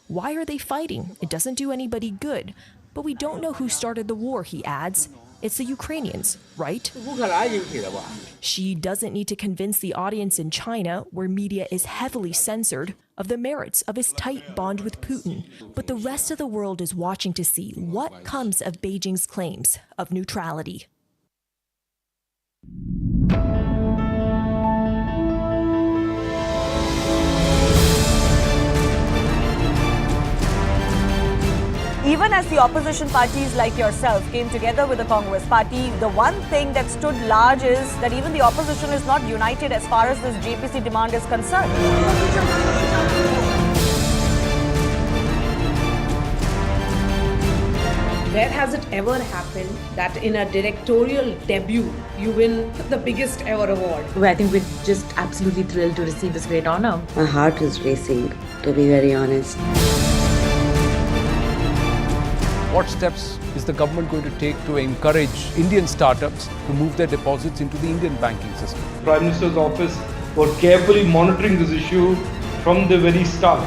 Why are they fighting? It doesn't do anybody good. But we don't know who started the war, he adds. It's the Ukrainians, right? She doesn't need to convince the audience in China, where media is heavily censored, of the merits of his tight bond with Putin. But the rest of the world is watching to see what comes of Beijing's claims of neutrality. Even as the opposition parties like yourself came together with the Congress party, the one thing that stood large is that even the opposition is not united as far as this JPC demand is concerned. Where has it ever happened that in a directorial debut, you win the biggest ever award? Well, I think we're just absolutely thrilled to receive this great honor. My heart is racing, to be very honest. What steps is the government going to take to encourage Indian startups to move their deposits into the Indian banking system? Prime Minister's office were carefully monitoring this issue from the very start.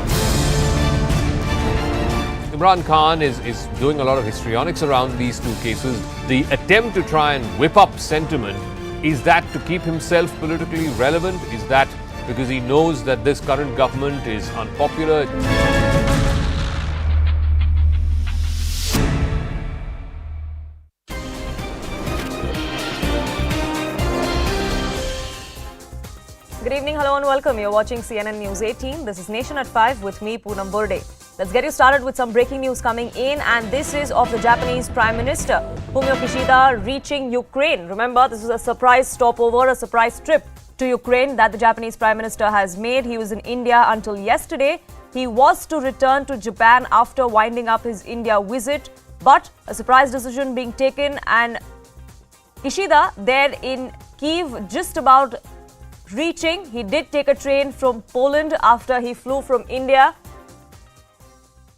Imran Khan is doing a lot of histrionics around these two cases. The attempt to try and whip up sentiment, is that to keep himself politically relevant? Is that because he knows that this current government is unpopular? Good evening, hello and welcome. You're watching CNN News 18. This is Nation at 5 with me, Poonam Burde. Let's get you started with some breaking news coming in, and this is of the Japanese Prime Minister Fumio Kishida reaching Ukraine. Remember, this is a surprise stopover, a surprise trip to Ukraine that the Japanese Prime Minister has made. He was in India until yesterday. He was to return to Japan after winding up his India visit, but a surprise decision being taken, and Kishida there in Kyiv just about reaching. He did take a train from Poland after he flew from India.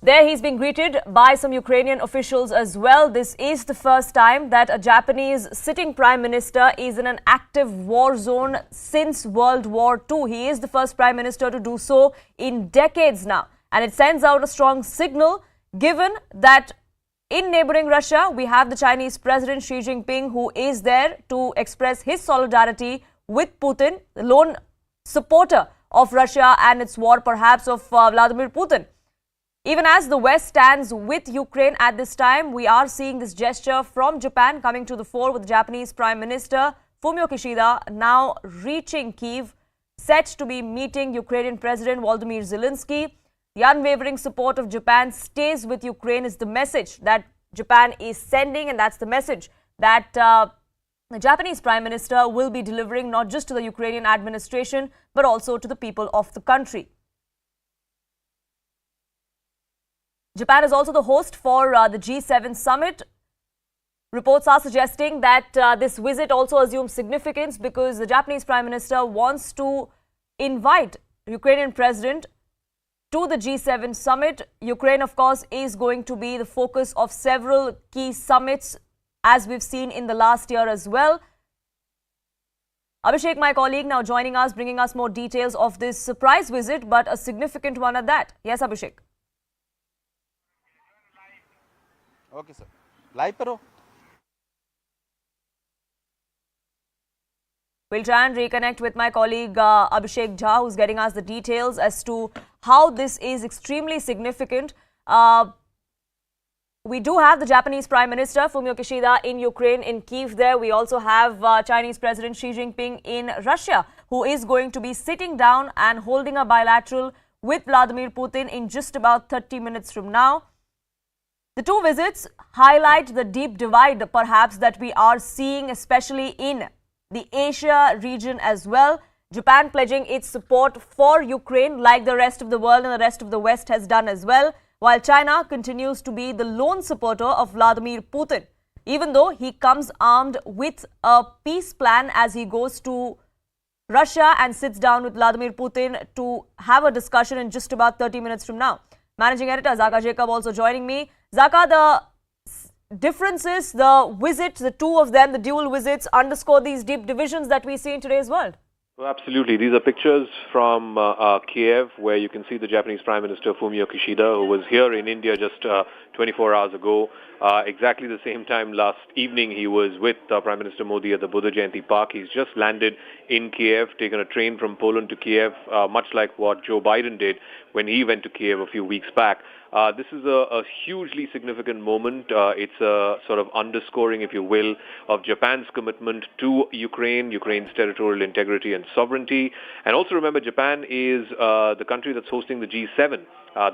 There he's being greeted by some Ukrainian officials as well. This is the first time that a Japanese sitting prime minister is in an active war zone since World War II. He is the first prime minister to do so in decades now. And it sends out a strong signal given that in neighboring Russia, we have the Chinese President Xi Jinping, who is there to express his solidarity with Putin, the lone supporter of Russia and its war, perhaps, of Vladimir Putin. Even as the West stands with Ukraine at this time, we are seeing this gesture from Japan coming to the fore with the Japanese Prime Minister Fumio Kishida now reaching Kyiv, set to be meeting Ukrainian President Volodymyr Zelensky. The unwavering support of Japan stays with Ukraine is the message that Japan is sending, and that's the message that the Japanese Prime Minister will be delivering not just to the Ukrainian administration, but also to the people of the country. Japan is also the host for the G7 summit. Reports are suggesting that this visit also assumes significance because the Japanese Prime Minister wants to invite Ukrainian President to the G7 summit. Ukraine, of course, is going to be the focus of several key summits, as we've seen in the last year as well. Abhishek, my colleague, now joining us, bringing us more details of this surprise visit, but a significant one at that. Yes, Abhishek. Okay, sir. Live pero. We'll try and reconnect with my colleague Abhishek Jha, who's getting us the details as to how this is extremely significant. We do have the Japanese Prime Minister Fumio Kishida in Ukraine, in Kyiv there. We also have Chinese President Xi Jinping in Russia, who is going to be sitting down and holding a bilateral with Vladimir Putin in just about 30 minutes from now. The two visits highlight the deep divide, perhaps, that we are seeing, especially in the Asia region as well. Japan pledging its support for Ukraine like the rest of the world and the rest of the West has done as well, while China continues to be the lone supporter of Vladimir Putin, even though he comes armed with a peace plan as he goes to Russia and sits down with Vladimir Putin to have a discussion in just about 30 minutes from now. Managing editor Zaka Jacob also joining me. Zaka, the differences, the visits, the two of them, the dual visits, underscore these deep divisions that we see in today's world. Oh, absolutely. These are pictures from Kiev, where you can see the Japanese Prime Minister Fumio Kishida, who was here in India just 24 hours ago. Exactly the same time last evening, he was with Prime Minister Modi at the Buddha Jayanti Park. He's just landed in Kiev, taken a train from Poland to Kiev, much like what Joe Biden did when he went to Kiev a few weeks back. This is a hugely significant moment. It's a sort of underscoring, if you will, of Japan's commitment to Ukraine, Ukraine's territorial integrity and sovereignty. And also remember, Japan is the country that's hosting the G7.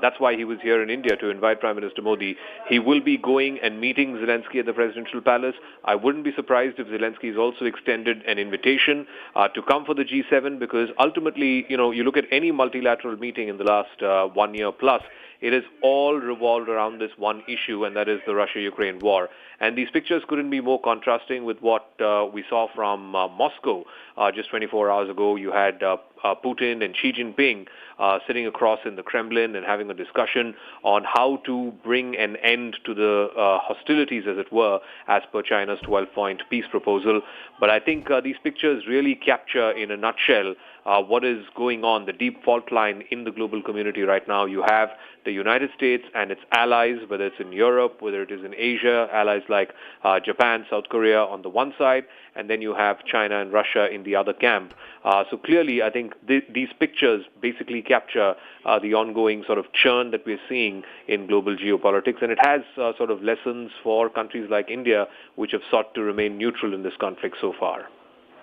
That's why he was here in India, to invite Prime Minister Modi. He will be going and meeting Zelensky at the presidential palace. I wouldn't be surprised if Zelensky has also extended an invitation to come for the G7, because ultimately, you look at any multilateral meeting in the last 1 year plus, it is all revolved around this one issue, and that is the Russia-Ukraine war. And these pictures couldn't be more contrasting with what we saw from Moscow just 24 hours ago. You had Putin and Xi Jinping sitting across in the Kremlin and having a discussion on how to bring an end to the hostilities, as it were, as per China's 12-point peace proposal. But I think these pictures really capture, in a nutshell, what is going on, the deep fault line in the global community right now. You have the United States and its allies, whether it's in Europe, whether it is in Asia, allies like Japan, South Korea on the one side, and then you have China and Russia in the other camp. So clearly, I think these pictures basically capture the ongoing sort of churn that we're seeing in global geopolitics, and it has sort of lessons for countries like India, which have sought to remain neutral in this conflict so far.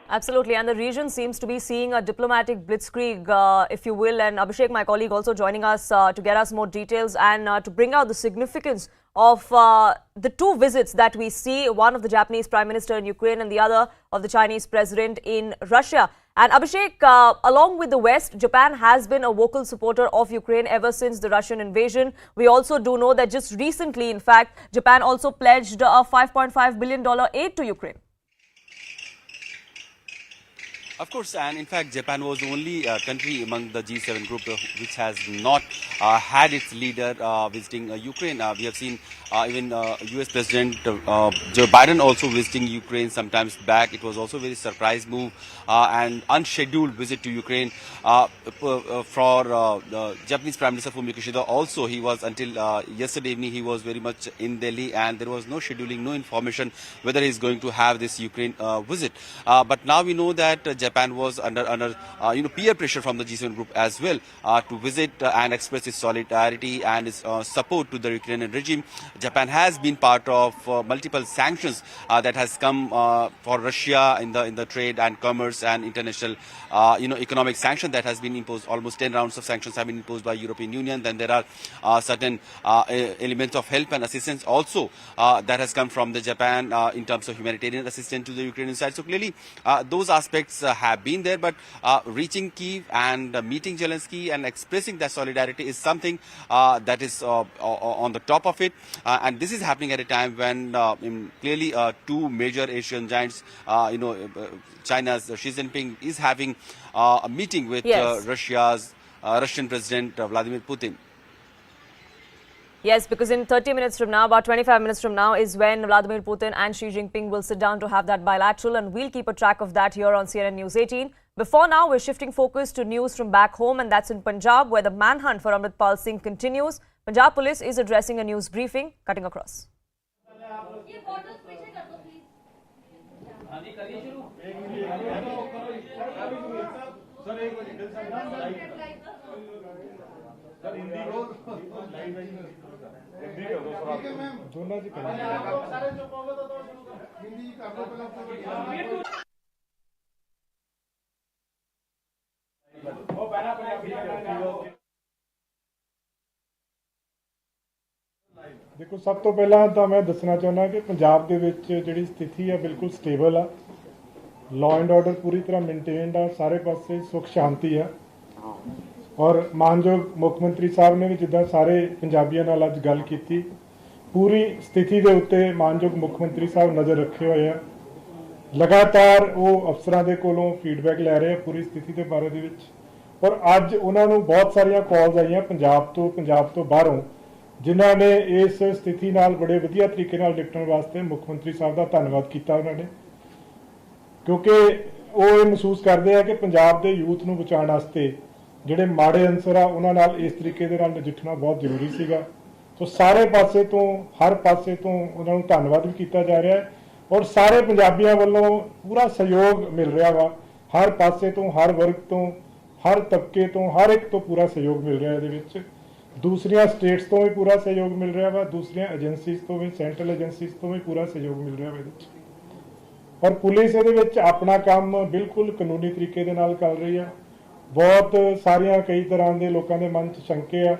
Absolutely, and the region seems to be seeing a diplomatic blitzkrieg, if you will. And Abhishek, my colleague, also joining us to get us more details and to bring out the significance of the two visits that we see, one of the Japanese Prime Minister in Ukraine and the other of the Chinese President in Russia. And Abhishek, along with the West, Japan has been a vocal supporter of Ukraine ever since the Russian invasion. We also do know that just recently, in fact, Japan also pledged a $5.5 billion aid to Ukraine. Of course, and in fact, Japan was the only country among the G7 group which has not had its leader visiting Ukraine. We have seen even US President Joe Biden also visiting Ukraine sometimes back. It was also a very surprise move and unscheduled visit to Ukraine for the Japanese Prime Minister Fumio Kishida. Also, he was until yesterday evening, he was very much in Delhi, and there was no scheduling, no information whether he is going to have this Ukraine visit. But now we know that Japan was under peer pressure from the G7 group as well to visit and express its solidarity and its support to the Ukrainian regime. Japan has been part of multiple sanctions that has come for Russia in the trade and commerce and international economic sanction that has been imposed. Almost 10 rounds of sanctions have been imposed by European Union. Then there are certain elements of help and assistance also that has come from the Japan in terms of humanitarian assistance to the Ukrainian side. So clearly those aspects have been there, but reaching Kyiv and meeting Zelensky and expressing that solidarity is something that is on the top of it. And this is happening at a time when clearly two major Asian giants, China's Xi Jinping is having a meeting with Russian President Vladimir Putin. Yes, because in 30 minutes from now, about 25 minutes from now, is when Vladimir Putin and Xi Jinping will sit down to have that bilateral, and we'll keep a track of that here on CNN News 18. Before now, we're shifting focus to news from back home, and that's in Punjab, where the manhunt for Amritpal Singh continues. Punjab police is addressing a news briefing, cutting across. देखो सब तो पहला तो मैं दसना चाहना कि पंजाब के विच जिहड़ी स्थिति है बिल्कुल स्टेबल आ लॉ एंड ऑर्डर पूरी तरह मेनटेन्ड आ सारे पासे सुख शांति है और मानयोग मुख मंत्री साहब ने भी जिद्दां सारे पंजाबियों नाल अज गल कीती पूरी स्थिति के उत्ते मानयोग मुख मंत्री साहब नज़र रखे हुए हैं लगातार वो अफसरां दे कोलों फीडबैक लै रहे हैं पूरी स्थिति के बारे दे विच और अज उन्हां नूं बहुत सारियां कॉल्स आईयां पंजाब तो बाहरों जिन्हां ने इस स्थिति नाल बड़े वधिया तरीके नाल निपटण वास्ते मुख मंत्री साहब का धन्नवाद किया उन्होंने क्योंकि ਉਹ ਇਹ ਮਹਿਸੂਸ ਕਰਦੇ ਆ ਕਿ ਪੰਜਾਬ ਦੇ ਯੂਥ ਨੂੰ ਬਚਾਉਣ ਵਾਸਤੇ ਜਿਹੜੇ ਮਾੜੇ ਅੰਸਰ ਆ ਉਹਨਾਂ ਨਾਲ ਇਸ ਤਰੀਕੇ ਦੇ ਨਾਲ ਨਜਿੱਠਣਾ ਬਹੁਤ ਜ਼ਰੂਰੀ ਸੀਗਾ। ਸੋ ਸਾਰੇ ਪਾਸੇ ਤੋਂ ਹਰ ਪਾਸੇ ਤੋਂ ਉਹਨਾਂ ਨੂੰ ਧੰਨਵਾਦ ਵੀ ਕੀਤਾ ਜਾ ਰਿਹਾ ਹੈ ਔਰ ਸਾਰੇ ਪੰਜਾਬੀਆਂ ਵੱਲੋਂ ਪੂਰਾ ਸਹਿਯੋਗ ਮਿਲ ਰਿਹਾ ਵਾ। ਹਰ ਪਾਸੇ ਤੋਂ, ਹਰ ਵਰਗ ਤੋਂ, ਹਰ ਤਬਕੇ ਤੋਂ, ਹਰ ਇੱਕ ਤੋਂ ਪੂਰਾ ਸਹਿਯੋਗ ਮਿਲ ਰਿਹਾ ਇਹਦੇ ਵਿੱਚ। ਦੂਸਰੀਆਂ ਸਟੇਟਸ ਤੋਂ ਵੀ ਪੂਰਾ ਸਹਿਯੋਗ ਮਿਲ ਰਿਹਾ ਵਾ, ਦੂਸਰੀਆਂ ਏਜੰਸੀਜ਼ ਤੋਂ ਵੀ, ਸੈਂਟਰਲ ਏਜੰਸੀਜ਼ ਤੋਂ ਵੀ ਪੂਰਾ ਸਹਿਯੋਗ ਮਿਲ ਰਿਹਾ ਵਾ ਇਹਦੇ ਵਿੱਚ। ਔਰ ਪੁਲਿਸ ਇਹਦੇ ਵਿੱਚ ਆਪਣਾ ਕੰਮ ਬਿਲਕੁਲ ਕਾਨੂੰਨੀ ਤਰੀਕੇ ਦੇ ਨਾਲ ਕਰ ਰਹੀ ਆ। ਬਹੁਤ ਸਾਰੀਆਂ ਕਈ ਤਰ੍ਹਾਂ ਦੇ ਲੋਕਾਂ ਦੇ ਮਨ 'ਚ ਸ਼ੰਕੇ ਆ।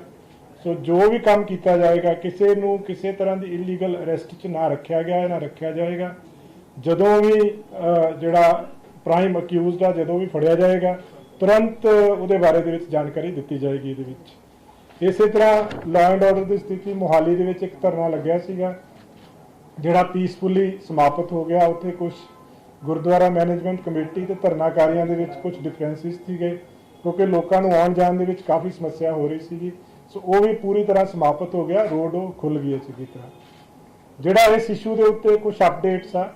ਸੋ ਜੋ ਵੀ ਕੰਮ ਕੀਤਾ ਜਾਏਗਾ, ਕਿਸੇ ਨੂੰ ਕਿਸੇ ਤਰ੍ਹਾਂ ਦੀ ਇਲੀਗਲ ਅਰੈਸਟ 'ਚ ਨਾ ਰੱਖਿਆ ਗਿਆ, ਨਾ ਰੱਖਿਆ ਜਾਏਗਾ। ਜਦੋਂ ਵੀ ਜਿਹੜਾ ਪ੍ਰਾਈਮ ਅਕਿਊਜ਼ਡ ਆ, ਜਦੋਂ ਵੀ ਫੜਿਆ ਜਾਏਗਾ, ਤੁਰੰਤ ਉਹਦੇ ਬਾਰੇ ਦੇ ਵਿੱਚ ਜਾਣਕਾਰੀ ਦਿੱਤੀ ਜਾਏਗੀ ਇਹਦੇ ਵਿੱਚ। ਇਸੇ ਤਰ੍ਹਾਂ ਲਾਅ ਐਂਡ ਆਰਡਰ ਦੀ ਸਥਿਤੀ ਮੋਹਾਲੀ ਦੇ ਵਿੱਚ ਇੱਕ ਧਰਨਾ ਲੱਗਿਆ ਸੀਗਾ ਜਿਹੜਾ ਪੀਸਫੁਲੀ ਸਮਾਪਤ ਹੋ ਗਿਆ। ਉੱਥੇ ਕੁਝ ਗੁਰਦੁਆਰਾ ਮੈਨੇਜਮੈਂਟ ਕਮੇਟੀ ਤੇ ਧਰਨਾਕਾਰੀਆਂ ਦੇ ਵਿੱਚ ਕੁਝ ਡਿਫਰੈਂਸਿਸ ਸੀਗੇ ਕਿਉਂਕਿ ਲੋਕਾਂ ਨੂੰ ਆਉਣ ਜਾਣ ਦੇ ਵਿੱਚ ਕਾਫੀ ਸਮੱਸਿਆ ਹੋ ਰਹੀ ਸੀਗੀ। ਸੋ ਉਹ ਵੀ ਪੂਰੀ ਤਰ੍ਹਾਂ ਸਮਾਪਤ ਹੋ ਗਿਆ, ਰੋਡ ਉਹ ਖੁੱਲ ਗਈ ਚੰਗੀ ਤਰ੍ਹਾਂ। ਜਿਹੜਾ ਇਸ ਇਸ਼ੂ ਦੇ ਉੱਤੇ ਕੁਝ ਅਪਡੇਟਸ ਆ,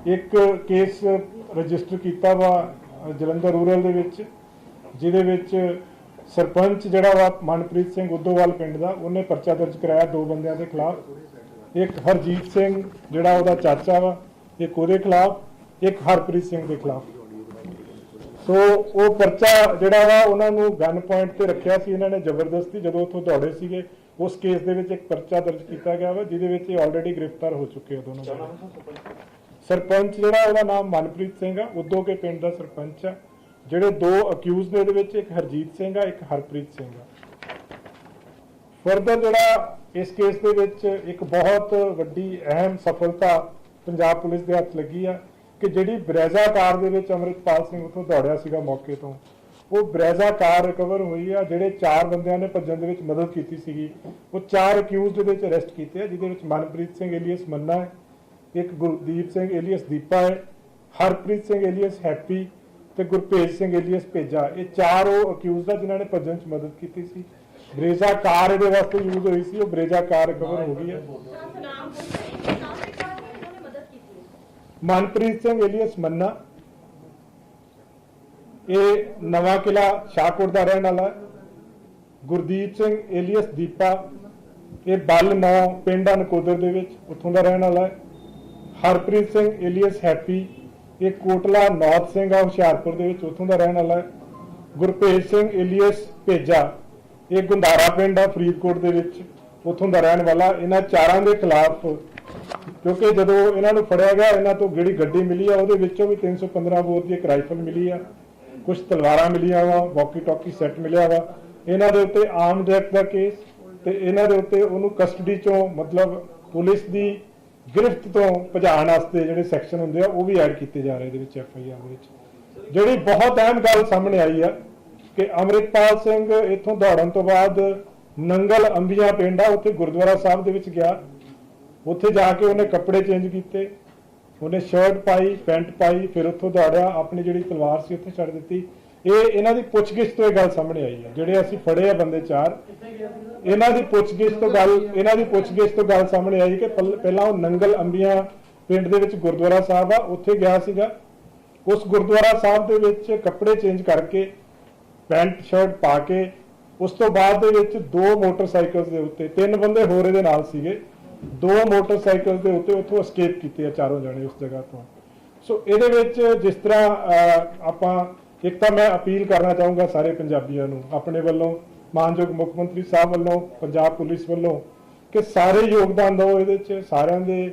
ਇੱਕ ਕੇਸ ਰਜਿਸਟਰ ਕੀਤਾ ਵਾ ਜਲੰਧਰ ਰੂਰਲ ਦੇ ਵਿੱਚ, ਜਿਹਦੇ ਵਿੱਚ ਸਰਪੰਚ ਜਿਹੜਾ ਵਾ ਮਨਪ੍ਰੀਤ ਸਿੰਘ ਉਦੋਵਾਲ ਪਿੰਡ ਦਾ, ਉਹਨੇ ਪਰਚਾ ਦਰਜ ਕਰਾਇਆ 2 ਬੰਦਿਆਂ ਦੇ ਖਿਲਾਫ। ਇੱਕ ਹਰਜੀਤ ਸਿੰਘ ਜਿਹੜਾ ਉਹਦਾ ਚਾਚਾ ਵਾ, ਇੱਕ ਉਹਦੇ ਖਿਲਾਫ, ਇੱਕ ਹਰਪ੍ਰੀਤ ਸਿੰਘ ਦੇ ਖਿਲਾਫ। ਸੋ ਉਹ ਪਰਚਾ ਜਿਹੜਾ ਵਾ ਉਹਨਾਂ ਨੂੰ ਗਨ ਪੁਆਇੰਟ ਤੇ ਰੱਖਿਆ ਸੀ ਇਹਨਾਂ ਨੇ ਜ਼ਬਰਦਸਤੀ, ਜਦੋਂ ਉੱਥੋਂ ਦੌੜੇ ਸੀਗੇ। ਉਸ ਕੇਸ ਦੇ ਵਿੱਚ ਇੱਕ ਪਰਚਾ ਦਰਜ ਕੀਤਾ ਗਿਆ ਵਾ ਜਿਹਦੇ ਵਿੱਚ ਇਹ ਆਲਰੇਡੀ ਗ੍ਰਿਫਤਾਰ ਹੋ ਚੁੱਕੇ ਆ ਦੋਨੋਂ। ਸਰਪੰਚ ਜਿਹੜਾ ਉਹਦਾ ਨਾਮ ਮਨਪ੍ਰੀਤ ਸਿੰਘ ਆ, ਉਦੋਂ ਕੇ ਪਿੰਡ ਦਾ ਸਰਪੰਚ ਆ। ਜਿਹੜੇ 2 ਅਕਿਊਜ਼ ਨੇ ਇਹਦੇ ਵਿੱਚ, ਇੱਕ ਹਰਜੀਤ ਸਿੰਘ ਆ, ਇੱਕ ਹਰਪ੍ਰੀਤ ਸਿੰਘ ਆ। ਫਰਦਰ ਜਿਹੜਾ ਇਸ ਕੇਸ ਦੇ ਵਿੱਚ ਇੱਕ ਬਹੁਤ ਵੱਡੀ ਅਹਿਮ ਸਫਲਤਾ ਪੰਜਾਬ ਪੁਲਿਸ ਦੇ ਹੱਥ ਲੱਗੀ ਆ ਕਿ ਜਿਹੜੀ ਬਰੇਜ਼ਾ ਕਾਰ ਦੇ ਵਿੱਚ ਅੰਮ੍ਰਿਤਪਾਲ ਸਿੰਘ ਉੱਥੋਂ ਦੌੜਿਆ ਸੀਗਾ ਮੌਕੇ ਤੋਂ, ਉਹ ਬਰੇਜ਼ਾ ਕਾਰ ਰਿਕਵਰ ਹੋਈ ਆ। ਜਿਹੜੇ 4 ਬੰਦਿਆਂ ਨੇ ਭੱਜਣ ਦੇ ਵਿੱਚ ਮਦਦ ਕੀਤੀ ਸੀਗੀ, ਉਹ 4 ਅਕਿਊਜ਼ਡ ਦੇ ਵਿੱਚ ਅਰੈਸਟ ਕੀਤੇ ਆ, ਜਿਹਦੇ ਵਿੱਚ ਮਨਪ੍ਰੀਤ ਸਿੰਘ ਏਲੀਅਸ ਮੰਨਾ ਹੈ, ਇੱਕ ਗੁਰਦੀਪ ਸਿੰਘ ਏਲੀਅਸ ਦੀਪਾ ਹੈ, ਹਰਪ੍ਰੀਤ ਸਿੰਘ ਏਲੀਅਸ ਹੈਪੀ ਤੇ ਗੁਰਭੇਜ ਸਿੰਘ ਏਲੀਅਸ ਭੇਜਾ। ਇਹ 4 ਉਹ ਅਕਿਊਜ਼ਡ ਆ ਜਿਨ੍ਹਾਂ ਨੇ ਭੱਜਣ 'ਚ ਮਦਦ ਕੀਤੀ ਸੀ। ਬਰੇਜ਼ਾ ਕਾਰ ਇਹਦੇ ਵਾਸਤੇ ਯੂਜ਼ ਹੋਈ ਸੀ, ਉਹ ਬਰੇਜ਼ਾ ਕਾਰ ਰਿਕਵਰ ਹੋ ਗਈ ਹੈ। ਮਨਪ੍ਰੀਤ ਸਿੰਘ ਏਲੀਅਸ ਮੰਨਾ, ਇਹ ਨਵਾਂ ਕਿਲਾ ਸ਼ਾਹਕੋਟ ਦਾ ਰਹਿਣ ਵਾਲਾ ਹੈ। ਗੁਰਦੀਪ ਸਿੰਘ ਏਲੀਅਸ ਦੀਪਾ, ਇਹ ਬੱਲ 9 ਪਿੰਡ ਨਕੋਦਰ ਦੇ ਵਿੱਚ, ਉੱਥੋਂ ਦਾ ਰਹਿਣ ਵਾਲਾ ਹੈ। ਹਰਪ੍ਰੀਤ ਸਿੰਘ ਏਲੀਅਸ ਹੈਪੀ, ਇਹ ਕੋਟਲਾ ਨੌਤ ਸਿੰਘ ਆ ਹੁਸ਼ਿਆਰਪੁਰ ਦੇ ਵਿੱਚ, ਉੱਥੋਂ ਦਾ ਰਹਿਣ ਵਾਲਾ ਹੈ। ਗੁਰਭੇਜ ਸਿੰਘ ਏਲੀਅਸ ਭੇਜਾ, ਇਹ ਗੁੰਦਾਰਾ ਪਿੰਡ ਆ ਫਰੀਦਕੋਟ ਦੇ ਵਿੱਚ, ਉੱਥੋਂ ਦਾ ਰਹਿਣ ਵਾਲਾ। ਇਹਨਾਂ 4 ਦੇ ਖਿਲਾਫ, ਕਿਉਂਕਿ ਜਦੋਂ ਇਹਨਾਂ ਨੂੰ ਫੜਿਆ ਗਿਆ, ਇਹਨਾਂ ਤੋਂ ਜਿਹੜੀ ਗੱਡੀ ਮਿਲੀ ਆ ਉਹਦੇ ਵਿੱਚੋਂ ਵੀ 315 ਬੋਰ ਦੀ ਇੱਕ ਰਾਈਫਲ ਮਿਲੀ ਆ, ਕੁਝ ਤਲਵਾਰਾਂ ਮਿਲੀਆਂ ਵਾ, ਵਾਕੀ ਟਾਕੀ ਸੈੱਟ ਮਿਲਿਆ ਵਾ। ਇਹਨਾਂ ਦੇ ਉੱਤੇ ਆਰਮਡ ਐਕਟ ਦਾ ਕੇਸ ਤੇ ਇਹਨਾਂ ਦੇ ਉੱਤੇ ਉਹਨੂੰ ਕਸਟਡੀ ਚੋਂ, ਮਤਲਬ ਪੁਲਿਸ ਦੀ ਗ੍ਰਿਫਤ ਤੋਂ ਭਜਾਉਣ ਵਾਸਤੇ ਜਿਹੜੇ ਸੈਕਸ਼ਨ ਹੁੰਦੇ ਆ ਉਹ ਵੀ ਐਡ ਕੀਤੇ ਜਾ ਰਹੇ ਇਹਦੇ ਵਿੱਚ FIR ਦੇ ਵਿੱਚ। ਜਿਹੜੀ ਬਹੁਤ ਅਹਿਮ ਗੱਲ ਸਾਹਮਣੇ ਆਈ ਆ ਕਿ ਅੰਮ੍ਰਿਤਪਾਲ ਸਿੰਘ ਇੱਥੋਂ ਦੌੜਨ ਤੋਂ ਬਾਅਦ ਨੰਗਲ ਅੰਬੀਆਂ ਪਿੰਡ ਆ, ਉੱਥੇ ਗੁਰਦੁਆਰਾ ਸਾਹਿਬ ਦੇ ਵਿੱਚ ਗਿਆ। ਉੱਥੇ ਜਾ ਕੇ ਉਹਨੇ ਕੱਪੜੇ ਚੇਂਜ ਕੀਤੇ, ਉਹਨੇ ਸ਼ਰਟ ਪਾਈ, ਪੈਂਟ ਪਾਈ, ਫਿਰ ਉੱਥੋਂ ਦੌੜਿਆ, ਆਪਣੀ ਜਿਹੜੀ ਤਲਵਾਰ ਸੀ ਉੱਥੇ ਛੱਡ ਦਿੱਤੀ। ਇਹ ਇਹਨਾਂ ਦੀ ਪੁੱਛਗਿੱਛ ਤੋਂ ਇਹ ਗੱਲ ਸਾਹਮਣੇ ਆਈ ਹੈ। ਜਿਹੜੇ ਅਸੀਂ ਫੜੇ ਆ ਬੰਦੇ 4, ਇਹਨਾਂ ਦੀ ਪੁੱਛਗਿੱਛ ਤੋਂ ਗੱਲ ਸਾਹਮਣੇ ਆਈ ਕਿ ਪਹਿਲਾਂ ਉਹ ਨੰਗਲ ਅੰਬੀਆਂ ਪਿੰਡ ਦੇ ਵਿੱਚ ਗੁਰਦੁਆਰਾ ਸਾਹਿਬ ਆ, ਉੱਥੇ ਗਿਆ ਸੀਗਾ। ਉਸ ਗੁਰਦੁਆਰਾ ਸਾਹਿਬ ਦੇ ਵਿੱਚ ਕੱਪੜੇ ਚੇਂਜ ਕਰਕੇ, ਪੈਂਟ ਸ਼ਰਟ ਪਾ ਕੇ, ਉਸ ਤੋਂ ਬਾਅਦ ਦੇ ਵਿੱਚ 2 ਮੋਟਰਸਾਈਕਲ ਦੇ ਉੱਤੇ 3 ਬੰਦੇ ਹੋਰ ਇਹਦੇ ਨਾਲ ਸੀਗੇ, 2 ਮੋਟਰਸਾਈਕਲ ਦੇ ਉੱਤੇ ਉੱਥੋਂ ਐਸਕੇਪ ਕੀਤੇ ਆ 4 ਜਣੇ ਉਸ ਜਗ੍ਹਾ ਤੋਂ। ਸੋ ਇਹਦੇ ਵਿੱਚ ਜਿਸ ਤਰ੍ਹਾਂ ਆਪਾਂ, ਇੱਕ ਤਾਂ ਮੈਂ ਅਪੀਲ ਕਰਨਾ ਚਾਹੂੰਗਾ ਸਾਰੇ ਪੰਜਾਬੀਆਂ ਨੂੰ ਆਪਣੇ ਵੱਲੋਂ, ਮਾਨਯੋਗ ਮੁੱਖ ਮੰਤਰੀ ਸਾਹਿਬ ਵੱਲੋਂ, ਪੰਜਾਬ ਪੁਲਿਸ ਵੱਲੋਂ, ਕਿ ਸਾਰੇ ਯੋਗਦਾਨ ਦਿਓ ਇਹਦੇ ਵਿੱਚ। ਸਾਰਿਆਂ ਦੇ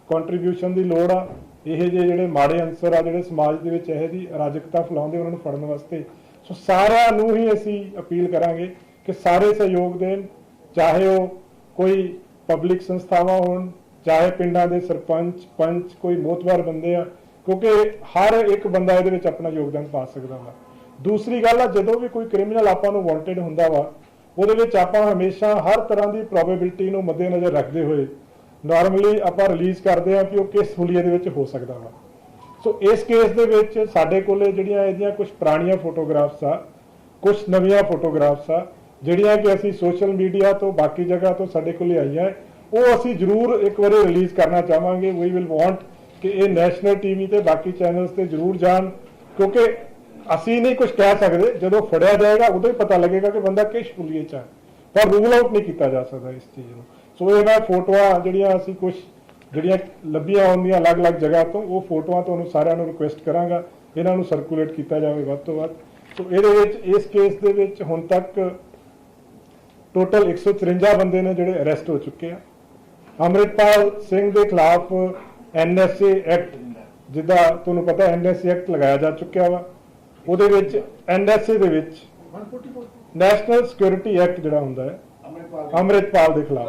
ਕੰਟਰੀਬਿਊਸ਼ਨ ਦੀ ਲੋੜ ਆ। ਇਹ ਜਿਹੜੇ ਮਾੜੇ ਅੰਸਰ ਆ ਜਿਹੜੇ ਸਮਾਜ ਦੇ ਵਿੱਚ ਇਹ ਦੀ ਅਰਾਜਕਤਾ ਫੈਲਾਉਂਦੇ, ਉਹਨਾਂ ਨੂੰ ਫੜਨ ਵਾਸਤੇ। ਸੋ ਸਾਰਿਆਂ ਨੂੰ ਹੀ ਅਸੀਂ ਅਪੀਲ ਕਰਾਂਗੇ ਕਿ ਸਾਰੇ ਸਹਿਯੋਗ ਦੇਣ, ਚਾਹੇ ਉਹ ਕੋਈ ਪਬਲਿਕ ਸੰਸਥਾਵਾਂ ਹੋਣ, ਚਾਹੇ ਪਿੰਡਾਂ ਦੇ ਸਰਪੰਚ, ਪੰਚ, ਕੋਈ ਮੋਤਬਰ ਬੰਦੇ ਆ, ਕਿਉਂਕਿ ਹਰ ਇੱਕ ਬੰਦਾ ਇਹਦੇ ਵਿੱਚ ਆਪਣਾ ਯੋਗਦਾਨ ਪਾ ਸਕਦਾ ਵਾ। ਦੂਸਰੀ ਗੱਲ ਆ, ਜਦੋਂ ਵੀ ਕੋਈ ਕ੍ਰਿਮੀਨਲ ਆਪਾਂ ਨੂੰ ਵਾਂਟਡ ਹੁੰਦਾ ਵਾ, ਉਹਦੇ ਵਿੱਚ ਆਪਾਂ ਹਮੇਸ਼ਾ ਹਰ ਤਰ੍ਹਾਂ ਦੀ ਪ੍ਰੋਬੇਬਿਲਿਟੀ ਨੂੰ ਮੱਦੇਨਜ਼ਰ ਰੱਖਦੇ ਹੋਏ ਨਾਰਮਲੀ ਆਪਾਂ ਰਿਲੀਜ਼ ਕਰਦੇ ਆ ਕਿ ਉਹ ਕਿਸ ਹੁਲੀਏ ਦੇ ਵਿੱਚ ਹੋ ਸਕਦਾ ਵਾ। ਸੋ ਇਸ ਕੇਸ ਦੇ ਵਿੱਚ ਸਾਡੇ ਕੋਲੇ ਜਿਹੜੀਆਂ ਇਹਦੀਆਂ ਕੁਝ ਪੁਰਾਣੀਆਂ ਫੋਟੋਗ੍ਰਾਫਸ ਆ, ਕੁਝ ਨਵੀਆਂ ਫੋਟੋਗ੍ਰਾਫਸ ਆ, ਜਿਹੜੀਆਂ ਕਿ ਅਸੀਂ ਸੋਸ਼ਲ ਮੀਡੀਆ ਤੋਂ, ਬਾਕੀ ਜਗ੍ਹਾ ਤੋਂ ਸਾਡੇ ਕੋਲੇ ਆਈਆਂ, ਉਹ ਅਸੀਂ ਜ਼ਰੂਰ ਇੱਕ ਵਾਰੀ ਰਿਲੀਜ਼ ਕਰਨਾ ਚਾਹਾਂਗੇ। ਵੀ ਵਿਲ ਵਾਂਟ ਕਿ ਇਹ ਨੈਸ਼ਨਲ TV ਤੇ ਬਾਕੀ ਚੈਨਲਸ ਤੇ ਜ਼ਰੂਰ ਜਾਣ क्योंकि ਅਸੀਂ नहीं कुछ कह सकते, ਜਦੋਂ ਫੜਿਆ ਜਾਏਗਾ ਉਦੋਂ ਹੀ ਪਤਾ ਲੱਗੇਗਾ ਕਿ ਬੰਦਾ ਕਿਸ ਪੁਲੀਏ ਚ ਹੈ, ਪਰ ਰੂਲ ਆਊਟ ਨਹੀਂ ਕੀਤਾ ਜਾ ਸਕਦਾ ਇਸ ਚੀਜ਼ ਨੂੰ। ਸੋ ਇਹ ਮੈਂ ਫੋਟੋਆਂ ਜਿਹੜੀਆਂ ਅਸੀਂ ਕੁਝ ਜਿਹੜੀਆਂ ਲੱਭੀਆਂ ਹੁੰਦੀਆਂ ਅਲੱਗ-ਅਲੱਗ ਜਗ੍ਹਾ ਤੋਂ, ਉਹ ਫੋਟੋਆਂ ਤੁਹਾਨੂੰ ਸਾਰਿਆਂ ਨੂੰ ਰਿਕੁਐਸਟ ਕਰਾਂਗਾ ਇਹਨਾਂ ਨੂੰ ਸਰਕੂਲੇਟ ਕੀਤਾ ਜਾਵੇ ਵੱਧ ਤੋਂ ਵੱਧ। ਸੋ ਇਹਦੇ ਵਿੱਚ ਇਸ ਕੇਸ ਦੇ ਵਿੱਚ ਹੁਣ ਤੱਕ ਟੋਟਲ 154 ਬੰਦੇ ਨੇ ਜਿਹੜੇ ਅਰੈਸਟ ਹੋ ਚੁੱਕੇ ਆ। ਅੰਮ੍ਰਿਤਪਾਲ ਸਿੰਘ ਦੇ ਖਿਲਾਫ NSA ਐਕਟ, ਜਿੱਦਾਂ ਤੁਹਾਨੂੰ ਪਤਾ NSA ਐਕਟ ਲਗਾਇਆ ਜਾ ਚੁੱਕਿਆ ਵਾ। ਉਹਦੇ ਵਿੱਚ NSA ਦੇ ਵਿੱਚ ਨੈਸ਼ਨਲ ਸਿਕਿਉਰਿਟੀ ਐਕਟ ਜਿਹੜਾ ਹੁੰਦਾ ਹੈ ਅੰਮ੍ਰਿਤਪਾਲ ਦੇ ਖਿਲਾਫ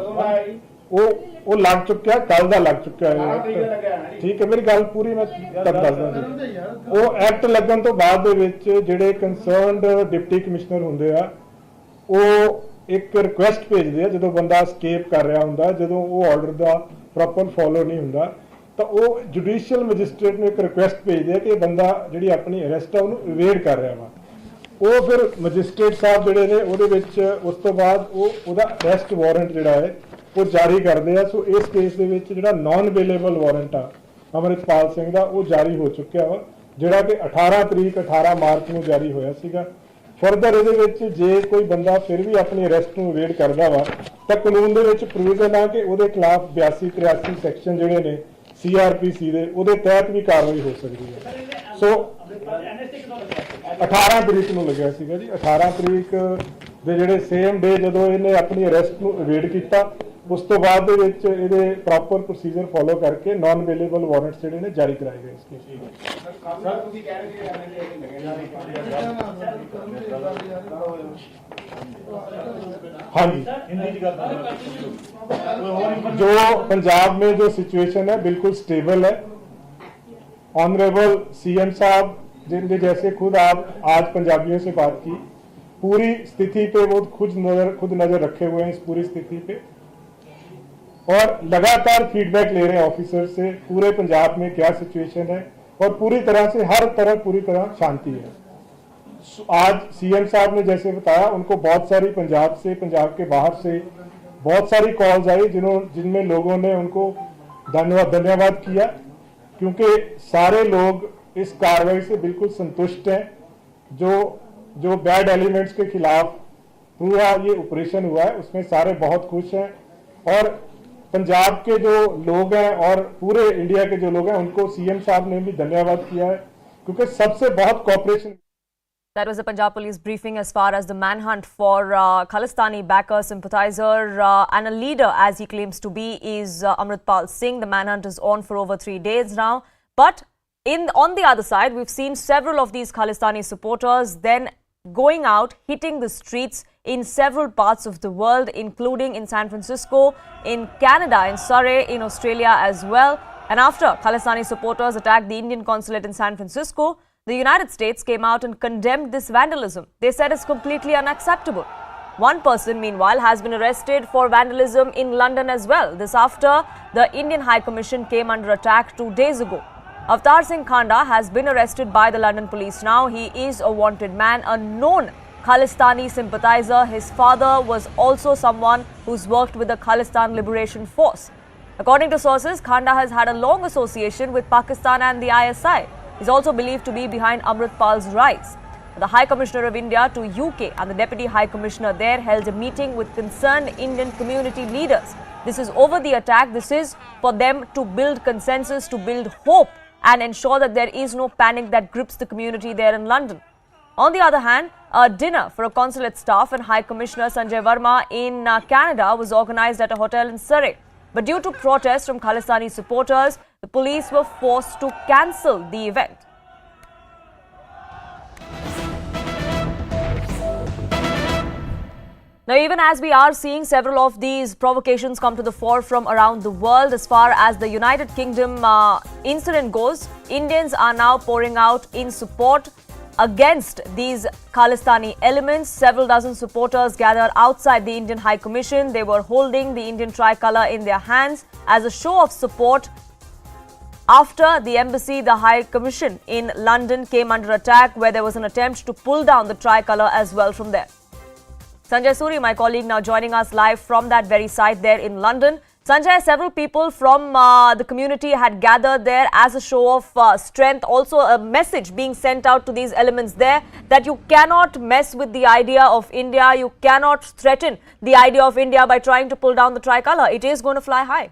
ਉਹ ਲੱਗ ਚੁੱਕਿਆ, ਕੱਲ ਦਾ ਲੱਗ ਚੁੱਕਿਆ ਹੈ। ਠੀਕ ਹੈ, ਮੇਰੀ ਗੱਲ ਪੂਰੀ ਮੈਂ ਤੁਹਾਨੂੰ ਦੱਸਦਾ ਜੀ। ਉਹ ਐਕਟ ਲੱਗਣ ਤੋਂ ਬਾਅਦ ਦੇ ਵਿੱਚ ਜਿਹੜੇ ਕੰਸਰਨਡ ਡਿਪਟੀ ਕਮਿਸ਼ਨਰ ਹੁੰਦੇ ਆ, ਉਹ ਇੱਕ ਰਿਕੁਐਸਟ ਭੇਜਦੇ ਆ ਜਦੋਂ ਬੰਦਾ ਸਕੇਪ ਕਰ ਰਿਹਾ ਹੁੰਦਾ, ਜਦੋਂ ਉਹ ਆਰਡਰ ਦਾ ਪ੍ਰੋਪਰ ਫੋਲੋ ਨਹੀਂ ਹੁੰਦਾ, ਤਾਂ ਉਹ ਜੁਡੀਸ਼ੀਅਲ ਮੈਜਿਸਟ੍ਰੇਟ ਨੂੰ ਇੱਕ ਰਿਕੁਐਸਟ ਭੇਜਦੇ ਆ ਕਿ ਇਹ ਬੰਦਾ ਜਿਹੜੀ ਆਪਣੀ ਅਰੈਸਟ ਆ ਉਹਨੂੰ ਇਵੇਡ ਕਰ ਰਿਹਾ ਵਾ। ਉਹ ਫਿਰ ਮੈਜਿਸਟ੍ਰੇਟ ਸਾਹਿਬ ਜਿਹੜੇ ਨੇ ਉਹਦੇ ਵਿੱਚ ਉਸ ਤੋਂ ਬਾਅਦ ਉਹਦਾ ਅਰੈਸਟ ਵਾਰੰਟ ਜਿਹੜਾ ਹੈ ਉਹ ਜਾਰੀ ਕਰਦੇ ਆ। ਸੋ ਇਸ ਕੇਸ ਦੇ ਵਿੱਚ ਜਿਹੜਾ ਨਾਨ ਅਵੇਲੇਬਲ ਵਾਰੰਟ ਆ ਅੰਮ੍ਰਿਤਪਾਲ ਸਿੰਘ ਦਾ, ਉਹ ਜਾਰੀ ਹੋ ਚੁੱਕਿਆ ਵਾ, ਜਿਹੜਾ ਕਿ 18 ਮਾਰਚ ਨੂੰ ਜਾਰੀ ਹੋਇਆ ਸੀਗਾ। ਫਰਦਰ ਇਹਦੇ ਵਿੱਚ ਜੇ ਕੋਈ ਬੰਦਾ ਫਿਰ ਵੀ ਆਪਣੀ ਅਰੈਸਟ ਨੂੰ ਇਵੇਡ ਕਰਦਾ ਵਾ, ਤਾਂ ਕਾਨੂੰਨ ਦੇ ਵਿੱਚ ਪ੍ਰੋਵੀਜ਼ਨ ਆ ਕਿ ਉਹਦੇ ਖਿਲਾਫ 82-83 ਸੈਕਸ਼ਨ ਜਿਹੜੇ ਨੇ CRPC ਦੇ, ਉਹਦੇ ਤਹਿਤ ਵੀ ਕਾਰਵਾਈ ਹੋ ਸਕਦੀ ਹੈ। ਸੋ 18 ਤਰੀਕ ਨੂੰ ਲੱਗਿਆ ਸੀਗਾ ਜੀ। 18 ਤਰੀਕ ਦੇ ਜਿਹੜੇ ਸੇਮ ਡੇ ਜਦੋਂ ਇਹਨੇ ਆਪਣੀ ਅਰੈਸਟ ਨੂੰ ਇਵੇਡ ਕੀਤਾ, ਉਸ ਤੋਂ ਬਾਅਦ ਦੇ ਵਿੱਚ ਇਹਦੇ ਪ੍ਰੋਪਰ ਪ੍ਰੋਸੀਜਰ ਫੋਲੋ ਕਰਕੇ ਨਾਨ ਅਵੇਲੇਬਲ ਵਾਰੰਟਸ ਜਿਹੜੇ ਨੇ ਜਾਰੀ ਕਰਾਏ ਗਏ ਇਸ ਕੇਸ। ਹਾਂਜੀ, जो पंजाब में जो सिचुएशन है बिल्कुल स्टेबल है। ऑनरेबल CM साहब जिनके जैसे खुद आप आज पंजाबियों से बात की, पूरी स्थिति पे वो खुद नजर रखे हुए हैं इस पूरी स्थिति पे, और लगातार फीडबैक ले रहे हैं ऑफिसर से पूरे पंजाब में क्या सिचुएशन है, और पूरी तरह से हर तरफ पूरी तरह शांति है। आज CM साहब ने जैसे बताया, उनको बहुत सारी पंजाब से, पंजाब के बाहर से बहुत सारी कॉल्स आई जिनमें लोगों ने उनको धन्यवाद किया, क्योंकि सारे लोग इस कार्रवाई से बिल्कुल संतुष्ट हैं। जो बैड एलिमेंट्स के खिलाफ पूरा ये ऑपरेशन हुआ है उसमें सारे बहुत खुश हैं, और पंजाब के जो लोग हैं और पूरे इंडिया के जो लोग हैं उनको CM साहब ने भी धन्यवाद किया है, क्योंकि सबसे बहुत cooperation. That was the Punjab police briefing as far as the manhunt for Khalistani backer, sympathizer and a leader, as he claims to be, is Amritpal Singh. The manhunt is on for over 3 days now. But on the other side, we've seen several of these Khalistani supporters then going out, hitting the streets in several parts of the world, including in San Francisco, in Canada, in Surrey, in Australia as well. And after Khalistani supporters attacked the Indian consulate in San Francisco, the United States came out and condemned this vandalism. They said it's completely unacceptable. One person, meanwhile, has been arrested for vandalism in London as well. This after the Indian High Commission came under attack 2 days ago. Avtar Singh Khanda has been arrested by the London police now. He is a wanted man, a known Khalistani sympathizer. His father was also someone who's worked with the Khalistan Liberation Force. According to sources, Khanda has had a long association with Pakistan and the ISI. He's also believed to be behind Amritpal's rise. The High Commissioner of India to UK and the Deputy High Commissioner there held a meeting with concerned Indian community leaders. This is over the attack. This is for them to build consensus, to build hope and ensure that there is no panic that grips the community there in London. On the other hand, a dinner for a consulate staff and High Commissioner Sanjay Verma in Canada was organized at a hotel in Surrey. But due to protests from Khalistani supporters, the police were forced to cancel the event. Now, even as we are seeing several of these provocations come to the fore from around the world, as far as the United Kingdom incident goes, Indians are now pouring out in support against these Khalistani elements. Several dozen supporters gathered outside the Indian High Commission. They were holding the Indian tricolour in their hands as a show of support after the embassy, the High Commission in London, came under attack, where there was an attempt to pull down the tricolour as well from there. Sanjay Suri, my colleague, now joining us live from that very site there in London. Sanjay, several people from the community had gathered there as a show of strength. Also a message being sent out to these elements there that you cannot mess with the idea of India. You cannot threaten the idea of India by trying to pull down the tricolour. It is going to fly high.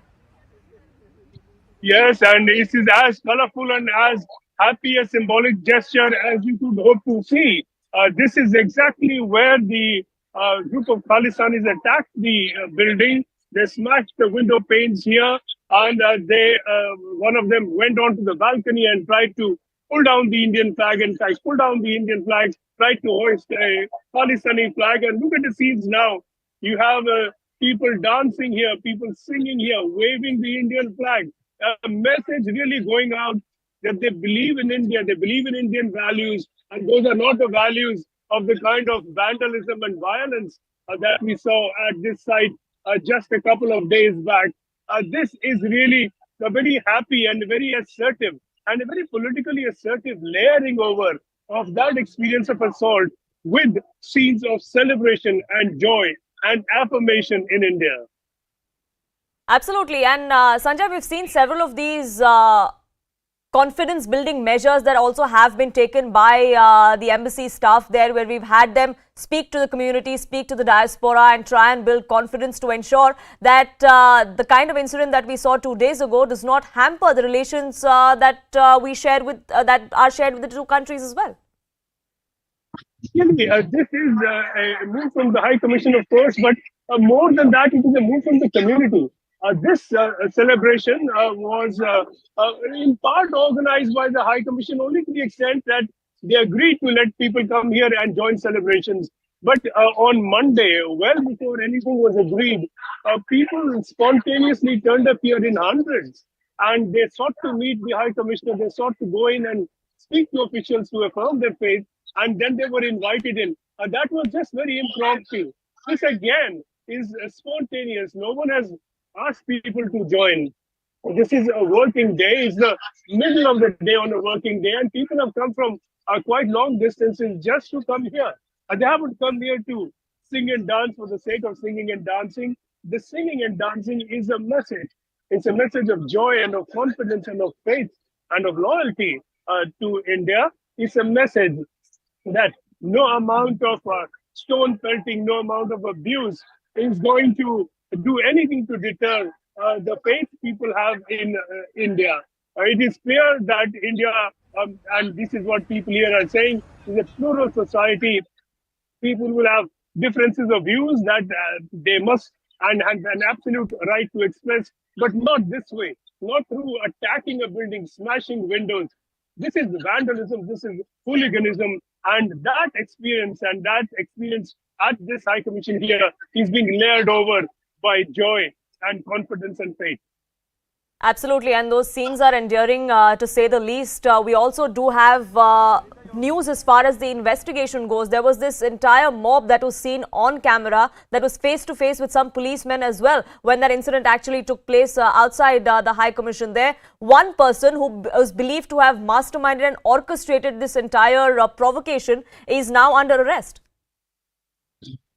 Yes, and it is as colorful and as happy a symbolic gesture as you could hope to see. This is exactly where the group of Khalistanis attacked the building. They smashed the window panes here, and one of them went onto the balcony and tried to pull down the Indian flag, and pull down the Indian flag, tried to hoist a Khalistani flag. And look at the scenes now. You have people dancing here, people singing here, waving the Indian flag. A message really going out that they believe in India, they believe in Indian values, and those are not the values of the kind of vandalism and violence that we saw at this site just a couple of days back. This is really a very happy and very assertive and a very politically assertive layering over of that experience of assault with scenes of celebration and joy and affirmation in India. Absolutely. And Sanjay, we've seen several of these confidence building measures that also have been taken by the embassy staff there, where we've had them speak to the community, speak to the diaspora, and try and build confidence to ensure that the kind of incident that we saw 2 days ago does not hamper the relations that we share with that are shared with the two countries as well. This is a move from the High Commission, of course, but more than that, it is a move from the community. This celebration was in part organized by the High Commission only to the extent that they agreed to let people come here and join celebrations. But on Monday, well before anything was agreed, people spontaneously turned up here in hundreds, and they sought to meet the High Commissioner. They sought to go in and speak to officials to affirm their faith, and then they were invited in. That was just very impromptu. This again is spontaneous. No one has ask people to join. This is a working day. It's the middle of the day on a working day, and people have come from quite long distances just to come here. They haven't come here to sing and dance for the sake of singing and dancing. The singing and dancing is a message. It's a message of joy and of confidence and of faith and of loyalty to India. It's a message that no amount of stone pelting, no amount of abuse is going to do anything to deter the faith people have in India. It is clear that India, and this is what people here are saying, is a plural society. People will have differences of views that they must and have an absolute right to express, but not this way, not through attacking a building, smashing windows. This is vandalism, this is hooliganism, and that experience at this High Commission here is being layered over by joy and confidence and faith. Absolutely, and those scenes are endearing to say the least. We also do have news as far as the investigation goes. There was this entire mob that was seen on camera that was face to face with some policemen as well when that incident actually took place outside the High Commission there. One person who was believed to have masterminded and orchestrated this entire provocation is now under arrest.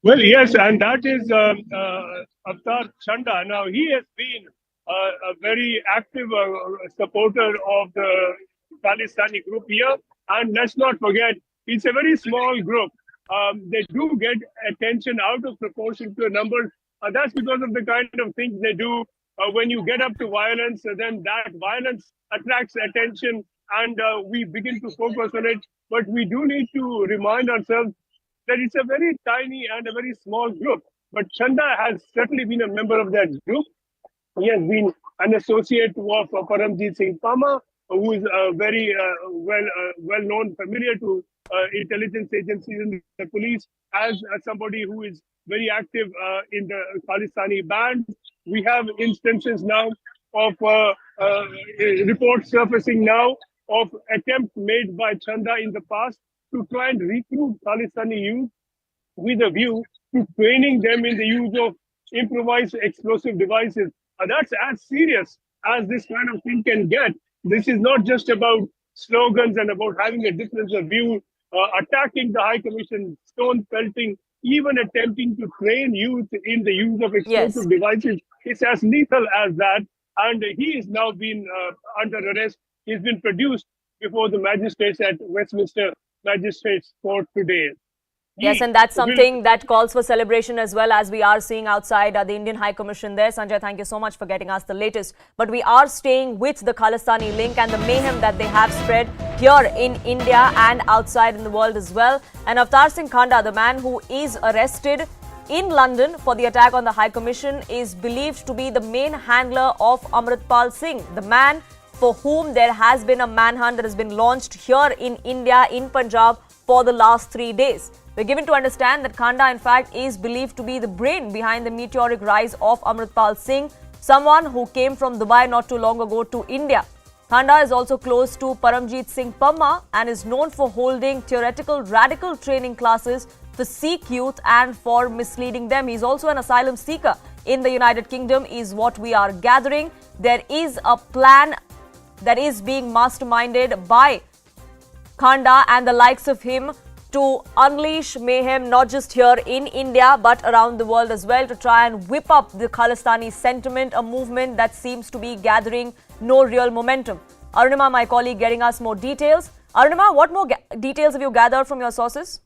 Well, yes, and that is Avtar Chanda. Now, he has been a very active supporter of the Khalistani group here. And let's not forget, it's a very small group. They do get attention out of proportion to a number. That's because of the kind of things they do. When you get up to violence, then that violence attracts attention, and we begin to focus on it. But we do need to remind ourselves that it's a very tiny and a very small group. But Chanda has certainly been a member of that group. He has been an associate of Paramjit Singh Pama, who is very well-known, familiar to intelligence agencies and the police, as somebody who is very active in the Khalistani band. We have instances now of reports surfacing now of attempts made by Chanda in the past to try and recruit Khalistani youth with a view to training them in the use of improvised explosive devices. That's as serious as this kind of thing can get. This is not just about slogans and about having a difference of view, attacking the High Commission, stone pelting even attempting to train youth in the use of Yes. explosive devices is as lethal as that. And he is now been under arrest. He's been produced before the magistrates at Westminster Magistrates Court today. Yes, and that's something that calls for celebration as well, as we are seeing outside the Indian High Commission there. Sanjay, thank you so much for getting us the latest. But we are staying with the Khalistani link and the mayhem that they have spread here in India and outside in the world as well. And Avtar Singh Khanda, the man who is arrested in London for the attack on the High Commission, is believed to be the main handler of Amritpal Singh, the man for whom there has been a manhunt that has been launched here in India, in Punjab, for the last 3 days. We're given to understand that Khanda, in fact, is believed to be the brain behind the meteoric rise of Amritpal Singh, someone who came from Dubai not too long ago to India. Khanda is also close to Paramjeet Singh Pamma and is known for holding theoretical radical training classes for Sikh youth and for misleading them. He's also an asylum seeker in the United Kingdom, is what we are gathering. There is a plan that is being masterminded by Khanda and the likes of him to unleash mayhem not just here in India but around the world as well, to try and whip up the Khalistani sentiment, a movement that seems to be gathering no real momentum. Arunima, my colleague, getting us more details. Arunima, what more details have you gathered from your sources?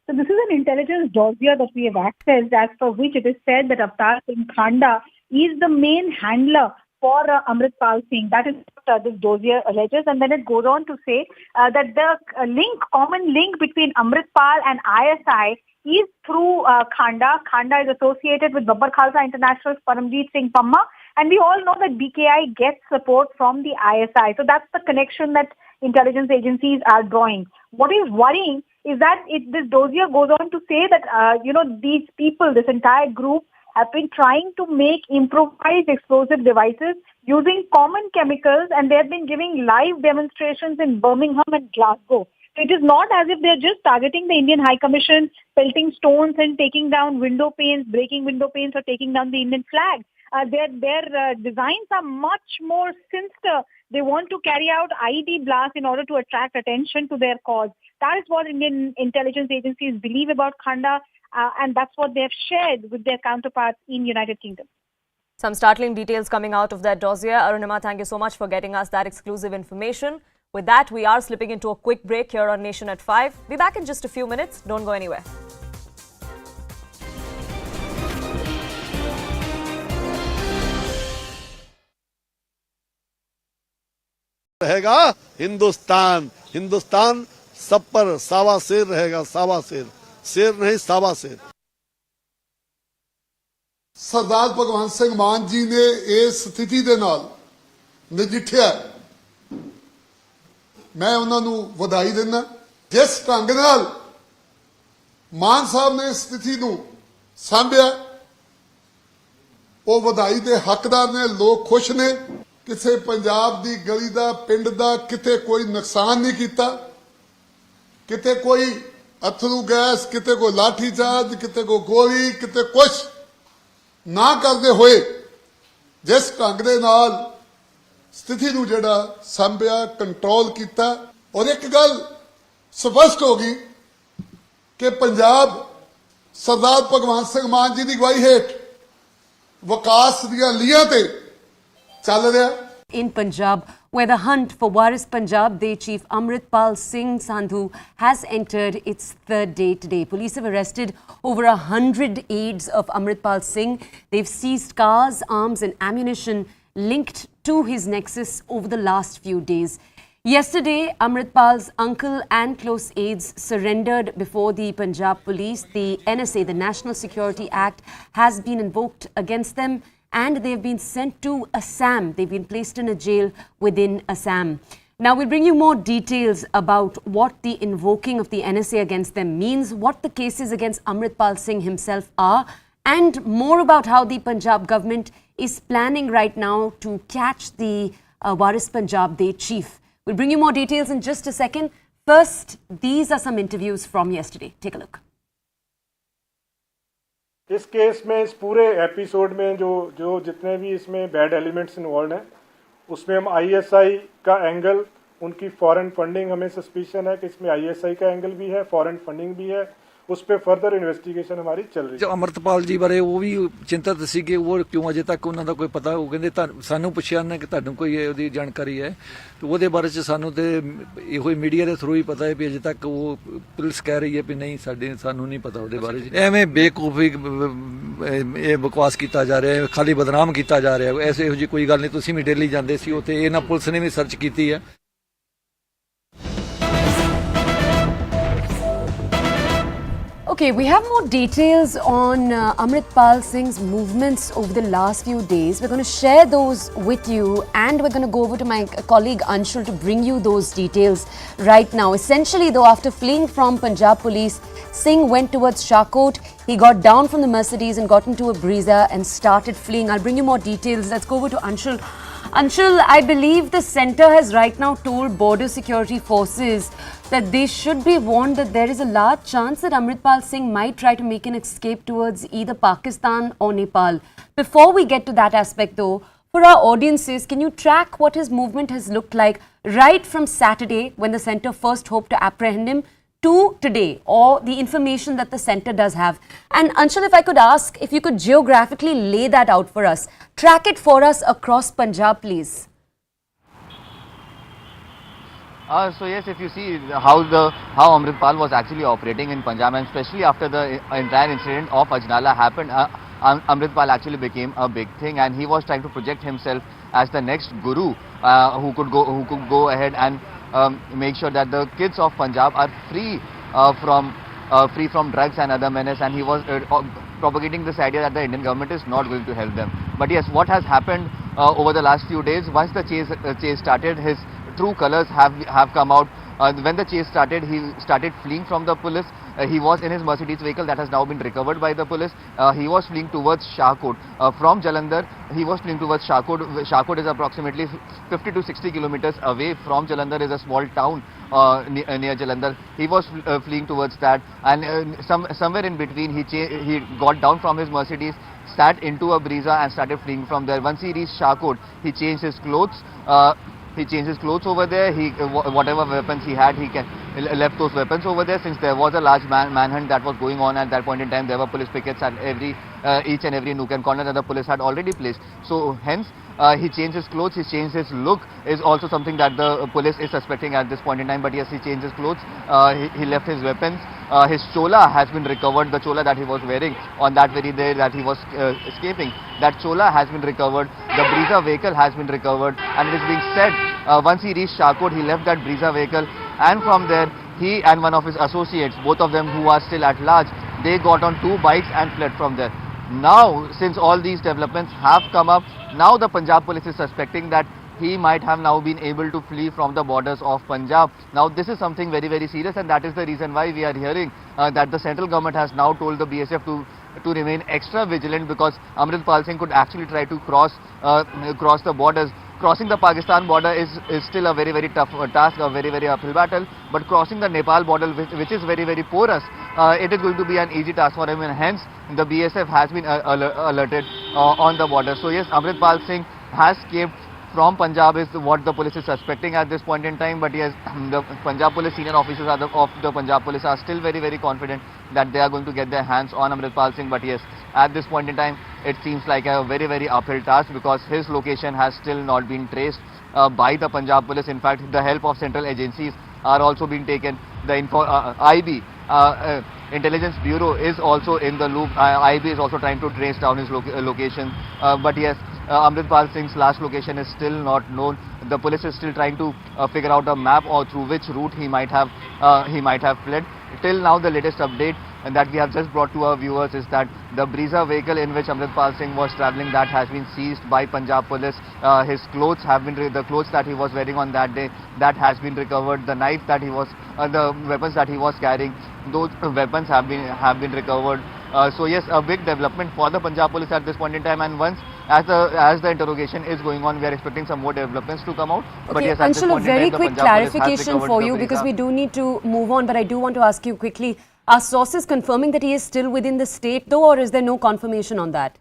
So this is an intelligence dossier that we have accessed, as per which it is said that Avtar Singh Khanda is the main handler for Amritpal Singh. That is what this dossier alleges. And then it goes on to say that the common link between Amritpal and ISI is through Khanda. Khanda is associated with Babbar Khalsa International's Paramjeet Singh Pamma. And we all know that BKI gets support from the ISI. So that's the connection that intelligence agencies are drawing. What is worrying is that this dossier goes on to say that, these people, this entire group, have been trying to make improvised explosive devices using common chemicals, and they have been giving live demonstrations in Birmingham and Glasgow. So it is not as if they're just targeting the Indian High Commission, pelting stones and taking down window panes, breaking window panes, or taking down the Indian flag. Their designs are much more sinister. They want to carry out IED blasts in order to attract attention to their cause. That is what Indian intelligence agencies believe about Khanda. And that's what they have shared with their counterparts in United Kingdom. Some startling details coming out of that dossier. Arunima, thank you so much for getting us that exclusive information. With that, we are slipping into a quick break here on Nation at 5. Be back in just a few minutes. Don't go anywhere. रहेगा हिंदुस्तान सब पर सावा शेर रहेगा, सावा शेर नहीं सावा शेर। सरदार भगवंत सिंह मान जी ने इस स्थिति दे नाल नजिठिया, मैं उन्होंने ਵਧਾਈ देना। जिस ढंग नाल मान साहब ने इस स्थिति नूं सांभिया, वो ਵਧਾਈ दे हकदार ने, लोग खुश ने। किसी पंजाब दी गली दा पिंड दा किते कोई नुकसान नहीं कीता, किते कोई अथरू गैस, किते कोई लाठी चार्ज, किते कोई गोली, किते कुछ ना करते हुए जिस ढंग दे नाल स्थिति नूं जिहड़ा संभिया, कंट्रोल किया। और एक गल स्पष्ट हो गई कि पंजाब सरदार भगवंत सिंह मान जी की अगवाई हेठ विकास दीआं लीहां ते चल रहा। In Punjab, where the hunt for Waris Punjab Day Chief Amritpal Singh Sandhu has entered its third day today. Police have arrested over 100 aides of Amritpal Singh. They've seized cars, arms and ammunition linked to his nexus over the last few days. Yesterday, Amritpal's uncle and close aides surrendered before the Punjab police. The NSA, the National Security Act, has been invoked against them, and they've been sent to Assam. They've been placed in a jail within Assam. Now, we'll bring you more details about what the invoking of the NSA against them means, what the cases against Amritpal Singh himself are, and more about how the Punjab government is planning right now to catch the Waris Punjab Day chief. We'll bring you more details in just a second. First, these are some interviews from yesterday. Take a look. इस case में, इस पूरे episode में जो जितने भी इसमें bad elements involve हैं, उसमें हम आईएसआई का एंगल, उनकी फॉरेन फंडिंग, हमें सस्पिशन है कि इसमें आईएसआई का एंगल भी है, फॉरेन फंडिंग भी है। उस पर फर्दर इन्वेस्टिगेशन हमारी चल रही है। अमृतपाल जी बारे वो भी चिंतित सी कि वो क्यों अजे तक उन्होंने कोई पता वो कहते सानू पुछया ने कि तुहानू कोई ਉਹਦੀ जानकारी है तो ਉਹਦੇ ਬਾਰੇ ਚ ਸਾਨੂੰ ਤੇ ਇਹੋ ਮੀਡੀਆ ਦੇ ਥਰੂ ਹੀ ਪਤਾ ਹੈ ਵੀ ਅਜੇ ਤੱਕ ਉਹ ਪੁਲਿਸ ਕਹਿ ਰਹੀ ਹੈ ਵੀ ਨਹੀਂ ਸਾਨੂੰ ਨਹੀਂ ਪਤਾ ਉਹਦੇ ਬਾਰੇ ਚ ਐਵੇਂ ਬੇਕੂਫੀ ਇਹ ਬਕਵਾਸ ਕੀਤਾ ਜਾ ਰਿਹਾ ਹੈ ਖਾਲੀ ਬਦਨਾਮ ਕੀਤਾ ਜਾ ਰਿਹਾ ਹੈ ਐਸੇ ਇਹੋ ਜੀ ਕੋਈ ਗੱਲ ਨਹੀਂ ਤੁਸੀਂ ਵੀ ਦਿੱਲੀ ਜਾਂਦੇ ਸੀ ਉੱਥੇ ਇਹਨਾਂ ਪੁਲਿਸ ਨੇ ਵੀ ਸਰਚ ਕੀਤੀ ਹੈ। Okay, we have more details on Amritpal Singh's movements over the last few days. We're going to share those with you and we're going to go over to my colleague Anshul to bring you those details right now. Essentially though, after fleeing from Punjab police, Singh went towards Shahkot. He got down from the Mercedes and got into a breezer and started fleeing. I'll bring you more details. Let's go over to Anshul. Anshul, I believe the centre has right now told border security forces that they should be warned that there is a large chance that Amritpal Singh might try to make an escape towards either Pakistan or Nepal. Before we get to that aspect though, for our audiences, can you track what his movement has looked like right from Saturday when the centre first hoped to apprehend him to today, or the information that the centre does have? And Anshul, if I could ask, if you could geographically lay that out for us, track it for us across Punjab, please. So yes, if you see how Amritpal was actually operating in Punjab, and especially after the entire incident of Ajnala happened, Amritpal actually became a big thing, and he was trying to project himself as the next guru who could go ahead and make sure that the kids of Punjab are free from drugs and other menace, and he was propagating this idea that the Indian government is not going to help them. But yes, what has happened over the last few days, once the chase started, his true colors have come out. When the chase started, he started fleeing from the police. He was in his Mercedes vehicle that has now been recovered by the police. He was fleeing towards Shahkot. From Jalandhar, he was fleeing towards Shahkot. Shahkot is approximately 50 to 60 kilometers away from Jalandhar, is a small town near Jalandhar. He was fleeing towards that, and somewhere in between, he got down from his Mercedes, sat into a breezer and started fleeing from there. Once he reached Shahkot, he changed his clothes. He changed his clothes over there. Whatever weapons he had, he left those weapons over there. Since there was a large manhunt that was going on at that point in time, there were police pickets at each and every nook and corner that the police had already placed. So hence, he changed his clothes, he changed his look, is also something that the police is suspecting at this point in time. But yes, he changed his clothes, he left his weapons. His chola has been recovered, the chola that he was wearing on that very day that he was escaping. That chola has been recovered, the breezer vehicle has been recovered, and it is being said once he reached Shahkot, he left that breezer vehicle, and from there, he and one of his associates, both of them who are still at large, they got on 2 bikes and fled from there. Now, since all these developments have come up, now the Punjab police is suspecting that he might have now been able to flee from the borders of Punjab. Now, this is something very, very serious, and that is the reason why we are hearing that the central government has now told the BSF to remain extra vigilant, because Amritpal Singh could actually try to cross the borders. Crossing the Pakistan border is still a very, very tough task, a very, very uphill battle. But crossing the Nepal border, which is very, very porous, it is going to be an easy task for him, and hence the BSF has been alerted on the border. So yes, Amritpal Singh has escaped from Punjab is what the police is suspecting at this point in time. But yes, the Punjab police senior officers of the Punjab police are still very, very confident that they are going to get their hands on Amritpal Singh. But yes, at this point in time, it seems like a very, very uphill task, because his location has still not been traced by the Punjab police. In fact, the help of central agencies are also being taken. The IB, Intelligence Bureau, is also in the loop. IB is also trying to trace down his location. But yes, Amritpal Singh's last location is still not known. The police is still trying to figure out a map or through which route he might have fled. Till now, the latest update that we have just brought to our viewers is that the breezer vehicle in which Amritpal Singh was travelling, that has been seized by Punjab police. His clothes have been the clothes that he was wearing on that day, that has been recovered. The knife that he was, the weapons that he was carrying, those weapons have been recovered. So yes, a big development for the Punjab police at this point in time. And once as the interrogation is going on, we are expecting some more developments to come out. Okay, but yes, Anshul, a very quick clarification for you, because we do need to move on. But I do want to ask you quickly: are sources confirming that he is still within the state, though, or is there no confirmation on that?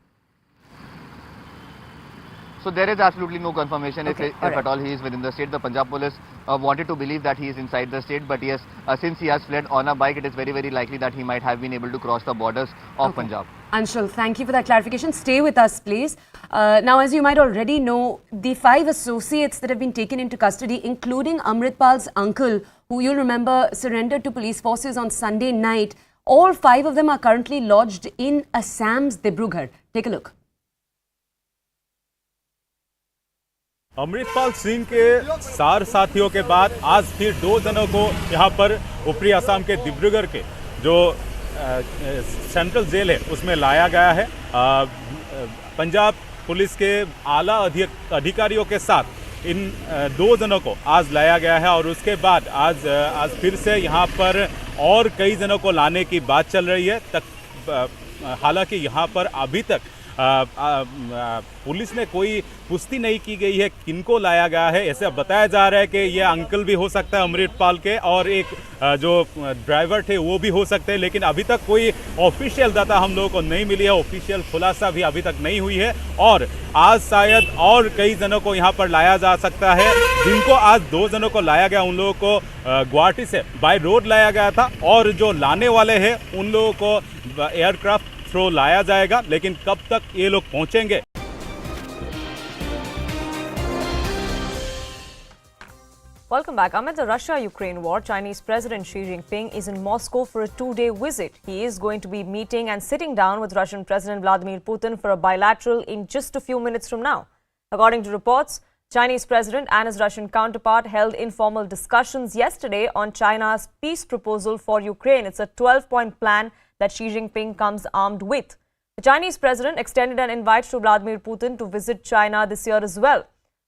So there is absolutely no confirmation if at all he is within the state. The Punjab police wanted to believe that he is inside the state, but yes, since he has fled on a bike, it is very, very likely that he might have been able to cross the borders of Punjab. Anshul, thank you for that clarification. Stay with us, please. Now, as you might already know, the 5 associates that have been taken into custody, including Amritpal's uncle, who you'll remember surrendered to police forces on Sunday night, all 5 of them are currently lodged in Assam's Dibrugarh. Take a look. Amritpal Singh के 4 साथियों के बाद आज फिर 2 जनों को यहाँ पर ऊपरी असम के डिब्रूगढ़ के जो सेंट्रल जेल है उसमें लाया गया है। पंजाब पुलिस के आला अधिकारियों के साथ इन 2 जनों को आज लाया गया है और उसके बाद आज फिर से यहाँ पर और कई जनों को लाने की बात चल रही है। हालांकि यहाँ पर अभी तक पुलिस ने कोई पुष्टि नहीं की गई है किनको लाया गया है। ऐसे बताया जा रहा है कि ये अंकल भी हो सकता है अमृतपाल के और एक जो ड्राइवर थे वो भी हो सकते हैं, लेकिन अभी तक कोई ऑफिशियल डाटा हम लोगों को नहीं मिली है, ऑफिशियल खुलासा भी अभी तक नहीं हुई है। और आज शायद और कई जनों को यहाँ पर लाया जा सकता है। जिनको आज 2 जनों को लाया गया उन लोगों को गुवाहाटी से बाय रोड लाया गया था और जो लाने वाले हैं उन लोगों को एयरक्राफ्ट थ्रू लाया जाएगा, लेकिन कब तक ये लोग पहुंचेंगे। Welcome back. Amid the Russia-Ukraine war, Chinese President Xi Jinping is in Moscow for a 2-day visit. He is going to be meeting and sitting down with Russian President Vladimir Putin for a bilateral in just a few minutes from now. According to reports, Chinese President and his Russian counterpart held informal discussions yesterday on China's peace proposal for Ukraine. It's a 12-point plan that Xi Jinping comes armed with. The Chinese president extended an invite to Vladimir Putin to visit China this year as well.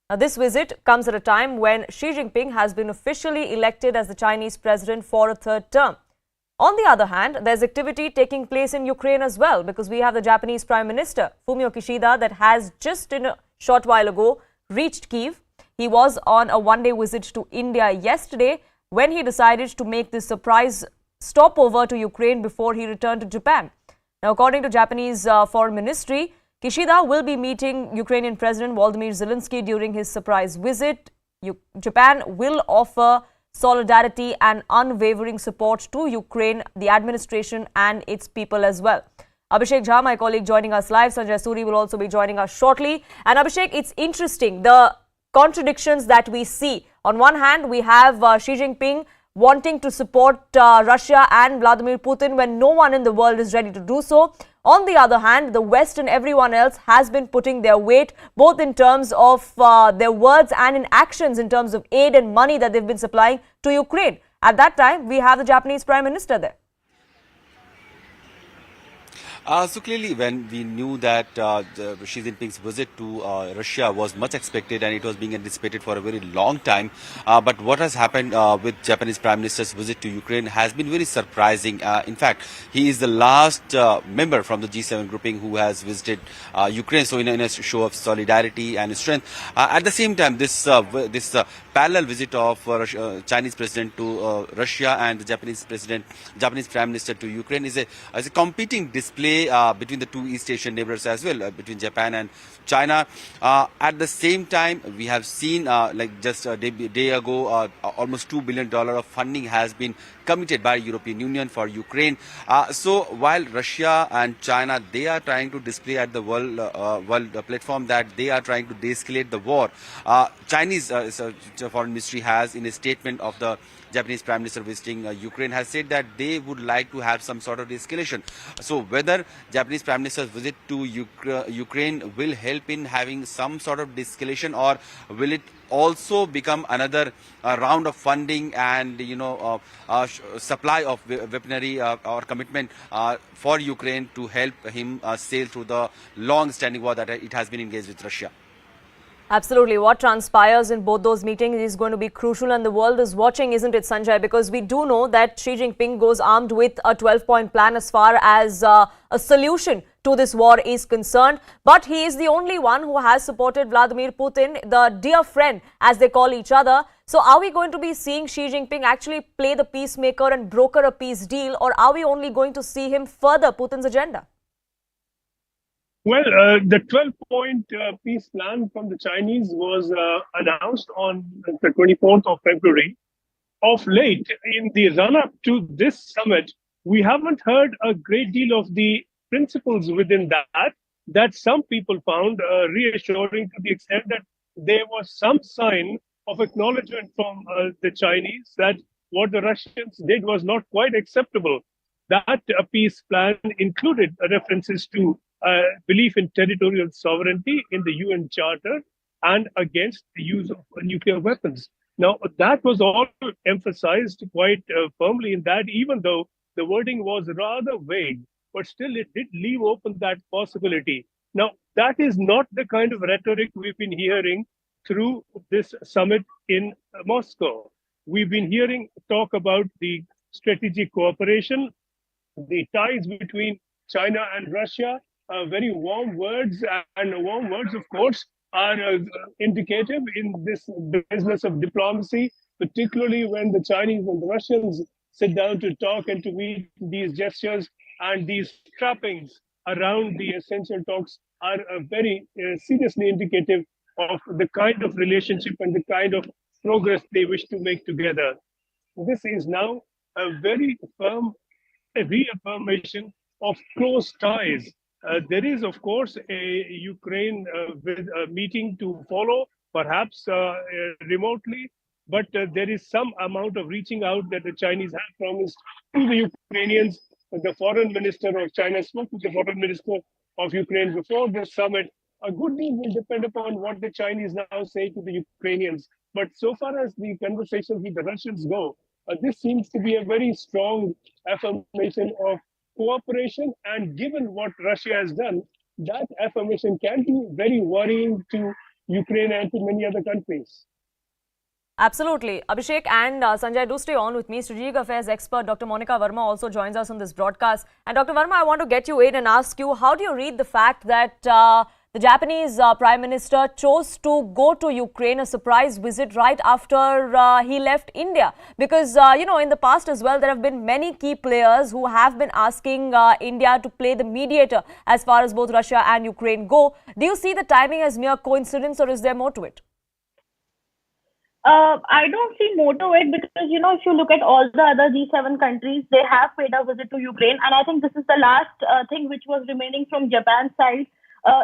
Now, this visit comes at a time when Xi Jinping has been officially elected as the Chinese president for a 3rd term. On the other hand, there's activity taking place in Ukraine as well, because we have the Japanese Prime Minister, Fumio Kishida, that has just in a short while ago reached Kyiv. He was on a 1-day visit to India yesterday when he decided to make this surprise stopover to Ukraine before he returned to Japan. Now, according to Japanese Foreign Ministry, Kishida will be meeting Ukrainian President Volodymyr Zelensky during his surprise visit. Japan will offer solidarity and unwavering support to Ukraine, the administration and its people as well. Abhishek Jha, my colleague, joining us live. Sanjay Suri will also be joining us shortly. And Abhishek, it's interesting, the contradictions that we see. On one hand, we have Xi Jinping wanting to support Russia and Vladimir Putin when no one in the world is ready to do so. On the other hand, the West and everyone else has been putting their weight, both in terms of their words and in actions in terms of aid and money that they've been supplying to Ukraine. At that time, we have the Japanese Prime Minister there. So clearly, when we knew that Xi Jinping's visit to Russia was much expected and it was being anticipated for a very long time, but what has happened with Japanese Prime Minister's visit to Ukraine has been very surprising. In fact, he is the last member from the G7 grouping who has visited Ukraine, so in a show of solidarity and strength. At the same time, this parallel visit of Chinese President to Russia and the Japanese Prime Minister to Ukraine is a competing display between the 2 East Asian neighbors as well, between Japan and China. At the same time, we have seen like just a day ago, almost $2 billion of funding has been committed by European Union for Ukraine. So while Russia and China, they are trying to display at the world platform that they are trying to de-escalate the war, Chinese Foreign Ministry has, in a statement of the Japanese Prime Minister visiting Ukraine, has said that they would like to have some sort of de-escalation. So whether Japanese Prime Minister's visit to Ukraine will help in having some sort of de-escalation, or will it also become another round of funding and supply of weaponry or commitment for Ukraine to help him sail through the long-standing war that it has been engaged with Russia? Absolutely. What transpires in both those meetings is going to be crucial, and the world is watching, isn't it, Sanjay? Because we do know that Xi Jinping goes armed with a 12-point plan as far as a solution to this war is concerned. But he is the only one who has supported Vladimir Putin, the dear friend, as they call each other. So are we going to be seeing Xi Jinping actually play the peacemaker and broker a peace deal, or are we only going to see him further Putin's agenda? Well, the 12-point peace plan from the Chinese was announced on the 24th of February. Of late, in the run-up to this summit, we haven't heard a great deal of the principles within that some people found reassuring to the extent that there was some sign of acknowledgement from the Chinese that what the Russians did was not quite acceptable. That peace plan included references to belief in territorial sovereignty in the UN Charter and against the use of nuclear weapons. Now, that was all emphasized quite firmly in that, even though the wording was rather vague, but still it did leave open that possibility. Now, that is not the kind of rhetoric we've been hearing through this summit in Moscow. We've been hearing talk about the strategic cooperation, the ties between China and Russia, very warm words, and warm words, of course, are indicative in this business of diplomacy, particularly when the Chinese and the Russians sit down to talk and to meet. These gestures and these trappings around the essential talks are very seriously indicative of the kind of relationship and the kind of progress they wish to make together. This is now a very firm reaffirmation of close ties. There is, of course, a Ukraine with a meeting to follow, perhaps remotely, but there is some amount of reaching out that the Chinese have promised to the Ukrainians. The foreign minister of China spoke to the foreign minister of Ukraine before the summit. A good deal will depend upon what the Chinese now say to the Ukrainians. But so far as the conversations with the Russians go, this seems to be a very strong affirmation of cooperation. And given what Russia has done, that affirmation can be very worrying to Ukraine and to many other countries. Absolutely. Abhishek and Sanjay, do stay on with me. Strategic Affairs expert Dr. Monica Verma also joins us on this broadcast. And Dr. Verma, I want to get you in and ask you, how do you read the fact that the Japanese Prime Minister chose to go to Ukraine, a surprise visit right after he left India? Because, you know, in the past as well, there have been many key players who have been asking India to play the mediator as far as both Russia and Ukraine go. Do you see the timing as mere coincidence, or is there more to it? I don't see more to it because, you know, if you look at all the other G7 countries, they have paid a visit to Ukraine. And I think this is the last thing which was remaining from Japan's side.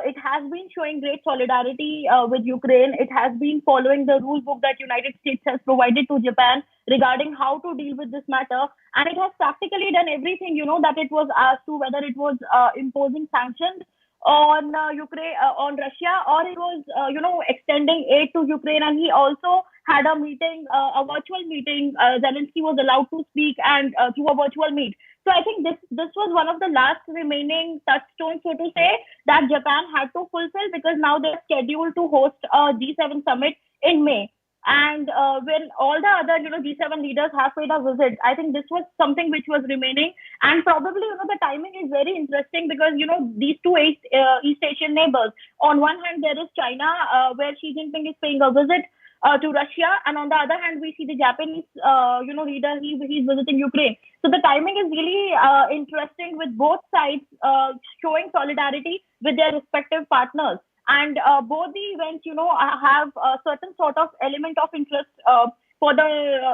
It has been showing great solidarity with Ukraine. It has been following the rule book that United States has provided to Japan regarding how to deal with this matter. And it has practically done everything, you know, that it was asked to, whether it was imposing sanctions on Ukraine, on Russia, or it was, you know, extending aid to Ukraine. And he also had a meeting, a virtual meeting. Zelensky was allowed to speak and through a virtual meet. So I think this was one of the last remaining touchstones, so to say, that Japan had to fulfill, because now they're scheduled to host a G7 summit in May. And when all the other, you know, G7 leaders have paid a visit, I think this was something which was remaining. And probably, you know, the timing is very interesting because, you know, these two East Asian neighbors, on one hand, there is China, where Xi Jinping is paying a visit to Russia, and on the other hand, we see the Japanese, you know, leader. He's visiting Ukraine. So the timing is really interesting, with both sides showing solidarity with their respective partners. And both the events, you know, have a certain sort of element of interest for the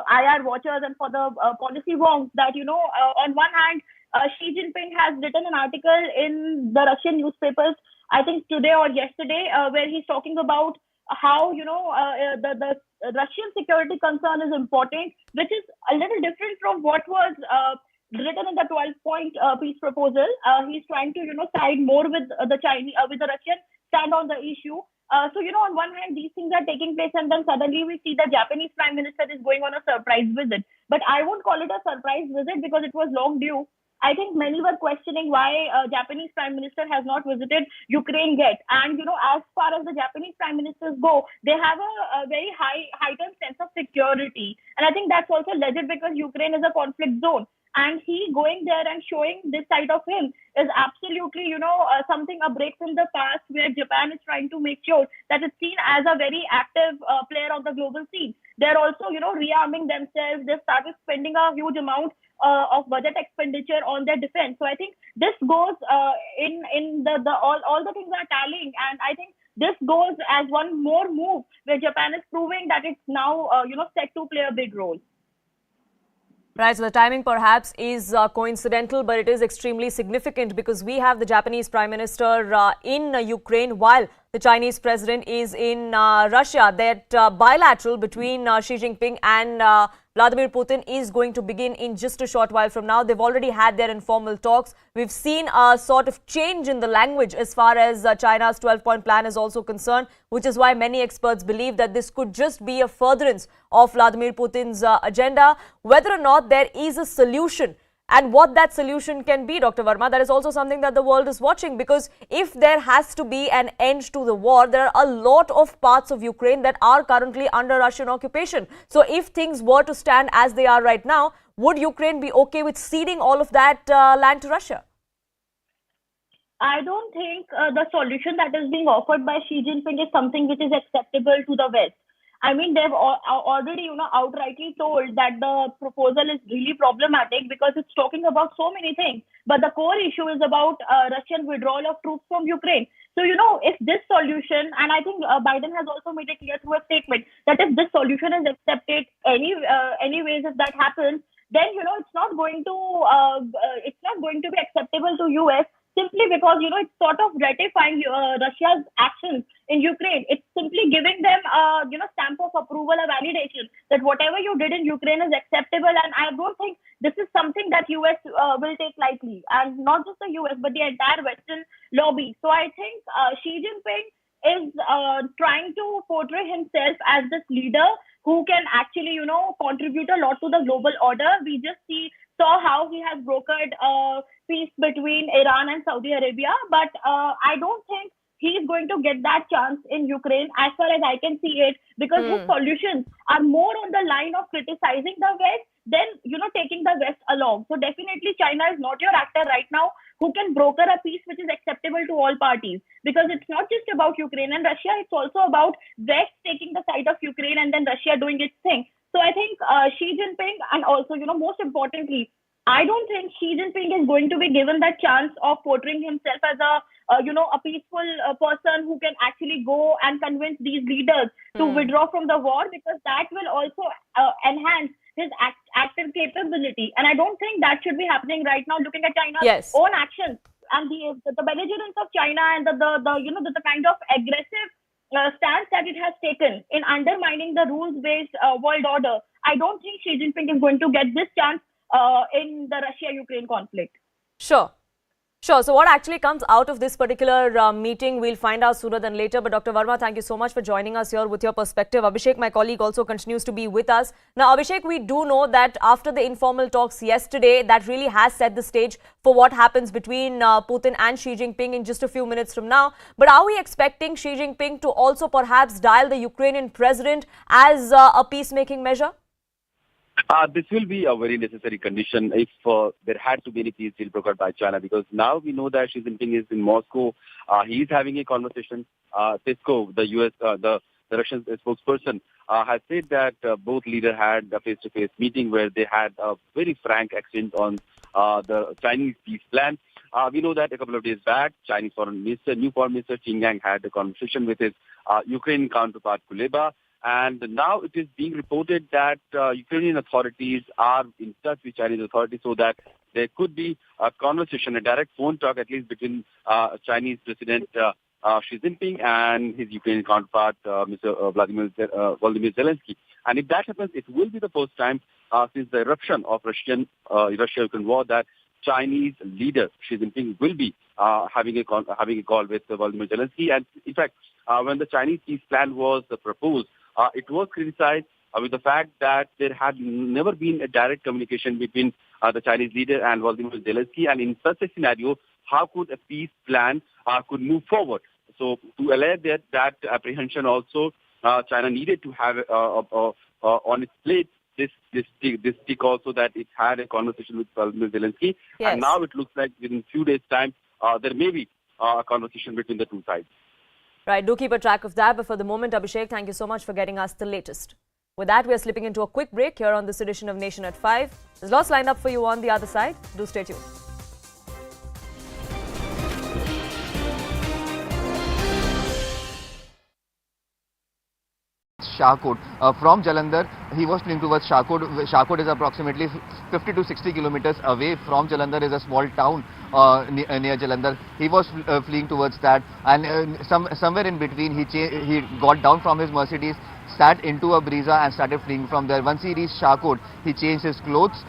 IR watchers and for the policy wonks. That, you know, on one hand, Xi Jinping has written an article in the Russian newspapers, I think today or yesterday, where he's talking about how, you know, the Russian security concern is important, which is a little different from what was written in the 12-point peace proposal. He's trying to, you know, side more with the Chinese, with the Russian, stand on the issue. So, you know, on one hand, these things are taking place, and then suddenly we see the Japanese Prime Minister is going on a surprise visit. But I won't call it a surprise visit because it was long due. I think many were questioning why Japanese Prime Minister has not visited Ukraine yet. And, you know, as far as the Japanese Prime Ministers go, they have a very heightened sense of security. And I think that's also legit because Ukraine is a conflict zone. And he going there and showing this side of him is absolutely, something, a break from the past, where Japan is trying to make sure that it's seen as a very active player on the global scene. They're also, rearming themselves. They started spending a huge amount of budget expenditure on their defense. So I think this goes in the all the things are tallying, and I think this goes as one more move where Japan is proving that it's now, set to play a big role. Right, so the timing perhaps is coincidental, but it is extremely significant because we have the Japanese Prime Minister in Ukraine while the Chinese President is in Russia. That bilateral between Xi Jinping and Vladimir Putin is going to begin in just a short while from now. They've already had their informal talks. We've seen a sort of change in the language as far as China's 12-point plan is also concerned, which is why many experts believe that this could just be a furtherance of Vladimir Putin's agenda. Whether or not there is a solution and what that solution can be, Dr. Verma, that is also something that the world is watching, because if there has to be an end to the war, there are a lot of parts of Ukraine that are currently under Russian occupation. So if things were to stand as they are right now, would Ukraine be okay with ceding all of that land to Russia? I don't think the solution that is being offered by Xi Jinping is something which is acceptable to the West. I mean, they've already, outrightly told that the proposal is really problematic because it's talking about so many things. But the core issue is about Russian withdrawal of troops from Ukraine. So, if this solution, and I think Biden has also made it clear through a statement that if this solution is accepted anyways, if that happens, then, it's not going to be acceptable to US. Simply because, it's sort of ratifying Russia's actions in Ukraine. It's simply giving them, stamp of approval or validation that whatever you did in Ukraine is acceptable. And I don't think this is something that US will take lightly. And not just the US, but the entire Western lobby. So I think Xi Jinping is trying to portray himself as this leader who can actually, contribute a lot to the global order. We just saw how he has brokered peace between Iran and Saudi Arabia, but I don't think he is going to get that chance in Ukraine as far as I can see it, because his solutions are more on the line of criticizing the West than, taking the West along. So definitely China is not your actor right now who can broker a peace which is acceptable to all parties, because it's not just about Ukraine and Russia, it's also about West taking the side of Ukraine and then Russia doing its thing. So I think Xi Jinping, and also, most importantly, I don't think Xi Jinping is going to be given that chance of portraying himself as a peaceful person who can actually go and convince these leaders to withdraw from the war, because that will also enhance his active capability. And I don't think that should be happening right now, looking at China's own actions and the belligerence of China and the kind of aggressive stance that it has taken in undermining the rules-based world order. I don't think Xi Jinping is going to get this chance in the Russia-Ukraine conflict. Sure. So what actually comes out of this particular meeting, we'll find out sooner than later. But Dr. Verma, thank you so much for joining us here with your perspective. Abhishek, my colleague, also continues to be with us. Now, Abhishek, we do know that after the informal talks yesterday, that really has set the stage for what happens between Putin and Xi Jinping in just a few minutes from now. But are we expecting Xi Jinping to also perhaps dial the Ukrainian president as a peacemaking measure? This will be a very necessary condition if there had to be any peace deal brokered by China, because now we know that Xi Jinping is in Moscow. He is having a conversation. Peskov, the US, the Russian spokesperson, has said that both leaders had a face-to-face meeting where they had a very frank exchange on the Chinese peace plan. We know that a couple of days back, Chinese new Foreign Minister Qin Gang had a conversation with his Ukrainian counterpart Kuleba. And now it is being reported that Ukrainian authorities are in touch with Chinese authorities so that there could be a conversation, a direct phone talk at least between Chinese President Xi Jinping and his Ukrainian counterpart, Mr. Vladimir Zelensky. And if that happens, it will be the first time since the eruption of Russia-Ukraine war that Chinese leader Xi Jinping will be having a call with Vladimir Zelensky. And in fact, when the Chinese peace plan was proposed, it was criticized with the fact that there had never been a direct communication between the Chinese leader and Vladimir Zelensky. And in such a scenario, how could a peace plan could move forward? So to allay that apprehension also, China needed to have on its plate this stick also that it had a conversation with Vladimir Zelensky, Yes. and now it looks like within few days' time there may be a conversation between the two sides. Right, do keep a track of that. But for the moment, Abhishek, thank you so much for getting us the latest. With that, we are slipping into a quick break here on this edition of Nation at 5. There's lots lined up for you on the other side. Do stay tuned. Shahkot. From Jalandhar, he was fleeing towards Shahkot. Shahkot is approximately 50 to 60 kilometers away from Jalandhar. Is a small town near Jalandhar. He was fleeing towards that, and somewhere in between, he got down from his Mercedes, sat into a Brezza and started fleeing from there. Once he reached Shahkot, he changed his clothes.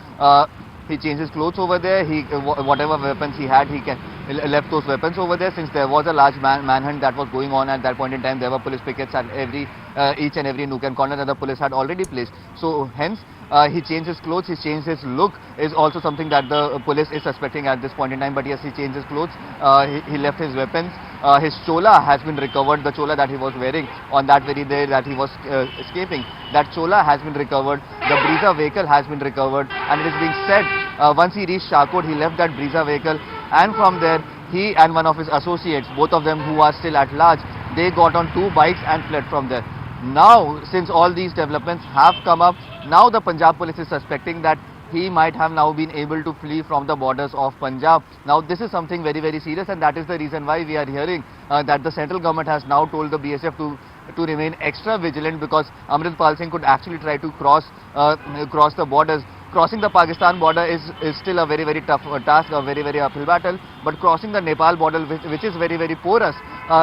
He changed his clothes over there. Whatever weapons he had, he left those weapons over there. Since there was a large manhunt that was going on at that point in time, there were police pickets at each and every nook and corner that the police had already placed. So hence, he changed his clothes, he changed his look is also something that the police is suspecting at this point in time. But yes, he changed his clothes, he left his weapons. His chola has been recovered, the chola that he was wearing on that very day that he was escaping. That chola has been recovered, the Brezza vehicle has been recovered, and it is being said once he reached Shahkot, he left that Brezza vehicle, and from there he and one of his associates, both of them who are still at large, they got on 2 bikes and fled from there. Now, since all these developments have come up, now the Punjab police is suspecting that he might have now been able to flee from the borders of Punjab. Now, this is something very, very serious, and that is the reason why we are hearing that the central government has now told the BSF to remain extra vigilant, because Amritpal Singh could actually try to cross the borders. Crossing the Pakistan border is still a very, very tough task, a very, very uphill battle. But crossing the Nepal border, which is very, very porous,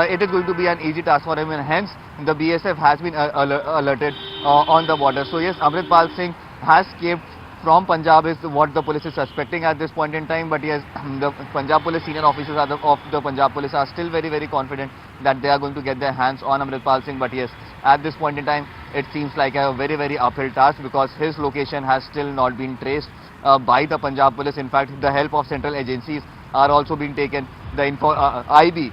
it is going to be an easy task for him, and hence the BSF has been alerted on the border. So yes, Amritpal Singh has escaped from Punjab is what the police is suspecting at this point in time. But yes, the Punjab police senior officers of the Punjab police are still very, very confident that they are going to get their hands on Amritpal Singh. But yes, at this point in time, it seems like a very, very uphill task, because his location has still not been traced by the Punjab police. In fact, the help of central agencies are also being taken. The IB,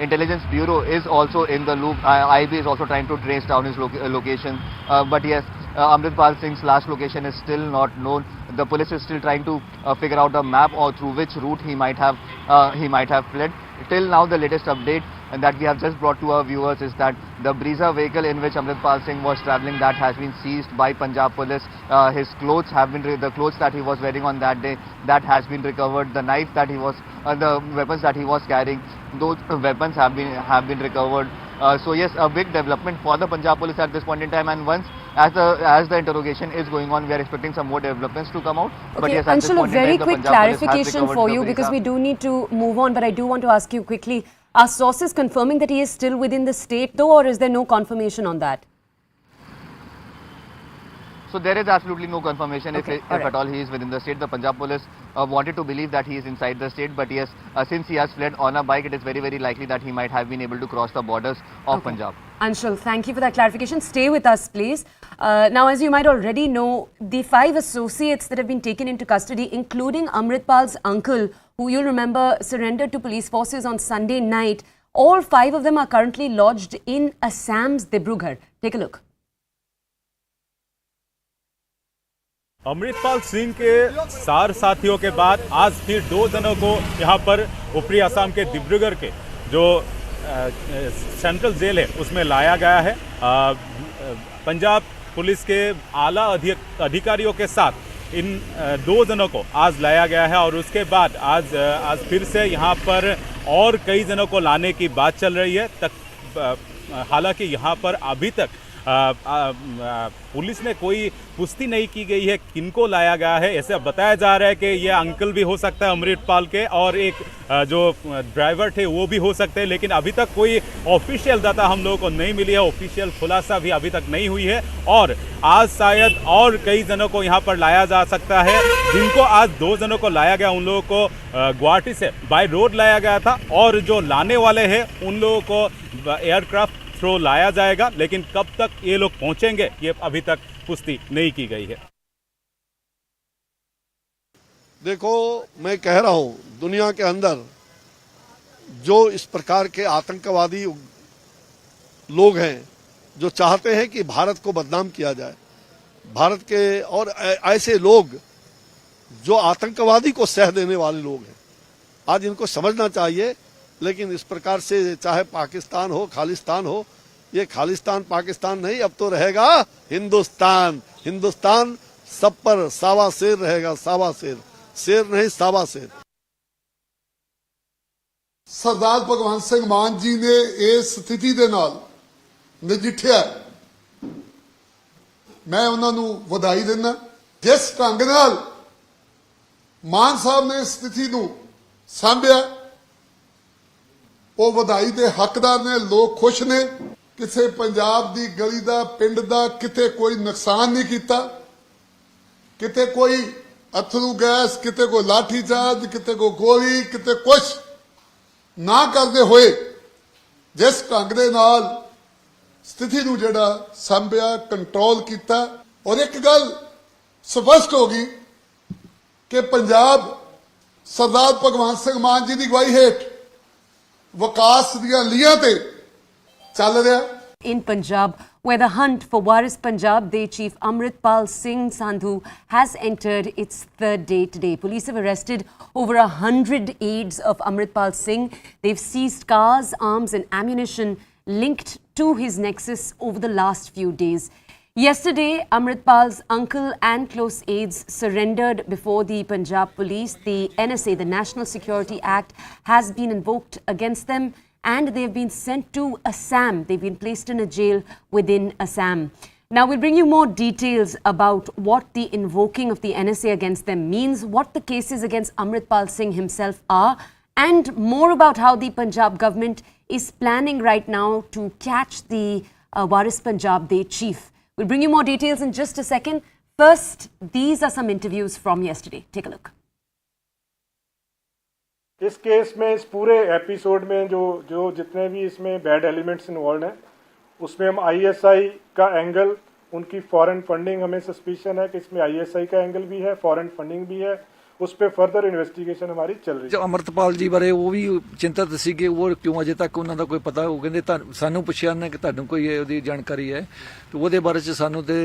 Intelligence Bureau, is also in the loop. IB is also trying to trace down his location. But yes, Amritpal Singh's last location is still not known. The police is still trying to figure out a map or through which route he might have fled. Till now, the latest update that we have just brought to our viewers is that the Brezza vehicle in which Amritpal Singh was travelling, that has been seized by Punjab police. His clothes have been the clothes that he was wearing on that day, that has been recovered. The knife that he was, the weapons that he was carrying, those weapons have been recovered. So yes, a big development for the Punjab police at this point in time. And once as the interrogation is going on, we are expecting some more developments to come out. Okay, but yes, Anshul, a very quick clarification for you, because we do need to move on. But I do want to ask you quickly: are sources confirming that he is still within the state, though, or is there no confirmation on that? So there is absolutely no confirmation if at all he is within the state. The Punjab police wanted to believe that he is inside the state, but yes, since he has fled on a bike, it is very, very likely that he might have been able to cross the borders of Punjab. Anshul, thank you for that clarification. Stay with us, please. Now, as you might already know, the 5 associates that have been taken into custody, including Amritpal's uncle, who you'll remember surrendered to police forces on Sunday night, all 5 of them are currently lodged in Assam's Dibrugarh. Take a look. Amritpal Singh के 4 साथियों के बाद आज फिर 2 जनों को यहाँ पर ऊपरी असम के डिब्रूगढ़ के जो सेंट्रल जेल है उसमें लाया गया है। पंजाब पुलिस के आला अधिकारियों के साथ इन 2 जनों को आज लाया गया है, और उसके बाद आज फिर से यहाँ पर और कई जनों को लाने की बात चल रही है। हालांकि यहाँ पर अभी तक पुलिस ने कोई पुष्टि नहीं की गई है किनको लाया गया है। ऐसे बताया जा रहा है कि ये अंकल भी हो सकता है अमृतपाल के, और एक जो ड्राइवर थे वो भी हो सकते हैं, लेकिन अभी तक कोई ऑफिशियल डाटा हम लोगों को नहीं मिली है, ऑफिशियल खुलासा भी अभी तक नहीं हुई है। और आज शायद और कई जनों को यहाँ पर लाया जा सकता है। जिनको आज 2 जनों को लाया गया उन लोगों को गुवाहाटी से बाय रोड लाया गया था, और जो लाने वाले हैं उन लोगों को एयरक्राफ्ट थ्रू लाया जाएगा, लेकिन कब तक ये लोग पहुंचेंगे ये अभी तक पुष्टि नहीं की गई है। देखो, मैं कह रहा हूं, दुनिया के अंदर जो इस प्रकार के आतंकवादी लोग हैं जो चाहते हैं कि भारत को बदनाम किया जाए, भारत के और ऐसे लोग जो आतंकवादी को सह देने वाले लोग हैं, आज इनको समझना चाहिए। लेकिन इस प्रकार से चाहे पाकिस्तान हो, खालिस्तान हो, ये खालिस्तान पाकिस्तान नहीं, अब तो रहेगा हिंदुस्तान। हिंदुस्तान सब पर सावा शेर रहेगा, सावा शेर, शेर नहीं सावा शेर। सरदार भगवंत सिंह मान जी ने इस स्थिति ਦੇ ਨਾਲ ਨਜਿੱਠਿਆ। ਮੈਂ ਉਹਨਾਂ ਨੂੰ ਵਧਾਈ ਦਿੰਦਾ। ਜਿਸ ਢੰਗ ਨਾਲ ਮਾਨ ਸਾਹਿਬ ਨੇ ਸਥਿਤੀ ਨੂੰ ਸਾਂਭਿਆ, ਉਹ ਵਧਾਈ ਦੇ ਹੱਕਦਾਰ ਨੇ। ਲੋਕ ਖੁਸ਼ ਨੇ। ਕਿਸੇ ਪੰਜਾਬ ਦੀ ਗਲੀ ਦਾ, ਪਿੰਡ ਦਾ ਕਿਤੇ ਕੋਈ ਨੁਕਸਾਨ ਨਹੀਂ ਕੀਤਾ, ਕਿਤੇ ਕੋਈ ਅਥਰੂ ਗੈਸ, ਕਿਤੇ ਕੋਈ ਲਾਠੀ ਚਾਰਜ, ਕਿਤੇ ਕੋਈ ਗੋਲੀ, ਕਿਤੇ ਕੁਛ ਨਾ ਕਰਦੇ ਹੋਏ ਜਿਸ ਢੰਗ ਦੇ ਨਾਲ ਸਥਿਤੀ ਨੂੰ ਜਿਹੜਾ ਸੰਭਿਆ, ਕੰਟਰੋਲ ਕੀਤਾ। ਔਰ ਇੱਕ ਗੱਲ ਸਪਸ਼ਟ ਹੋ ਗਈ ਕਿ ਪੰਜਾਬ ਸਰਦਾਰ ਭਗਵੰਤ ਸਿੰਘ ਮਾਨ ਜੀ ਦੀ ਅਗਵਾਈ ਹੇਠ ਵਿਕਾਸ ਦੀਆਂ ਲੀਹਾਂ ਤੇ ਚੱਲ ਰਿਹਾ। In Punjab, where the hunt for Waris Punjab Day Chief Amritpal Singh Sandhu has entered its third day today. Police have arrested over 100 aides of Amritpal Singh. They've seized cars, arms and ammunition linked to his nexus over the last few days. Yesterday, Amritpal's uncle and close aides surrendered before the Punjab police. The NSA, the National Security Act, has been invoked against them, and they've been sent to Assam. They've been placed in a jail within Assam. Now, we'll bring you more details about what the invoking of the NSA against them means, what the cases against Amritpal Singh himself are, and more about how the Punjab government is planning right now to catch the Waris Punjab Day chief. We'll bring you more details in just a second. First, these are some interviews from yesterday. Take a look. इस case में, इस पूरे episode में जो जितने भी इसमें bad elements involve हैं, उसमें हम आईएसआई का एंगल, उनकी फॉरेन फंडिंग, हमें सस्पिशन है कि इसमें आईएसआई का एंगल भी है, फॉरेन फंडिंग भी है। उस पर फर्दर इन्वेस्टिगेशन हमारी चल रही है। ਅਮਰਤਪਾਲ ਜੀ ਬਾਰੇ ਉਹ ਵੀ ਚਿੰਤਤ ਸੀਗੇ, ਉਹ ਕਿਉਂ ਅਜੇ ਤੱਕ ਉਹਨਾਂ ਦਾ ਕੋਈ ਪਤਾ, ਉਹ ਕਹਿੰਦੇ ਸਾਨੂੰ ਪੁੱਛਿਆ ਨਾ ਕਿ ਤੁਹਾਨੂੰ ਕੋਈ ਉਹਦੀ ਜਾਣਕਾਰੀ ਹੈ, ਤੇ ਉਹਦੇ ਬਾਰੇ ਚ ਸਾਨੂੰ ਤੇ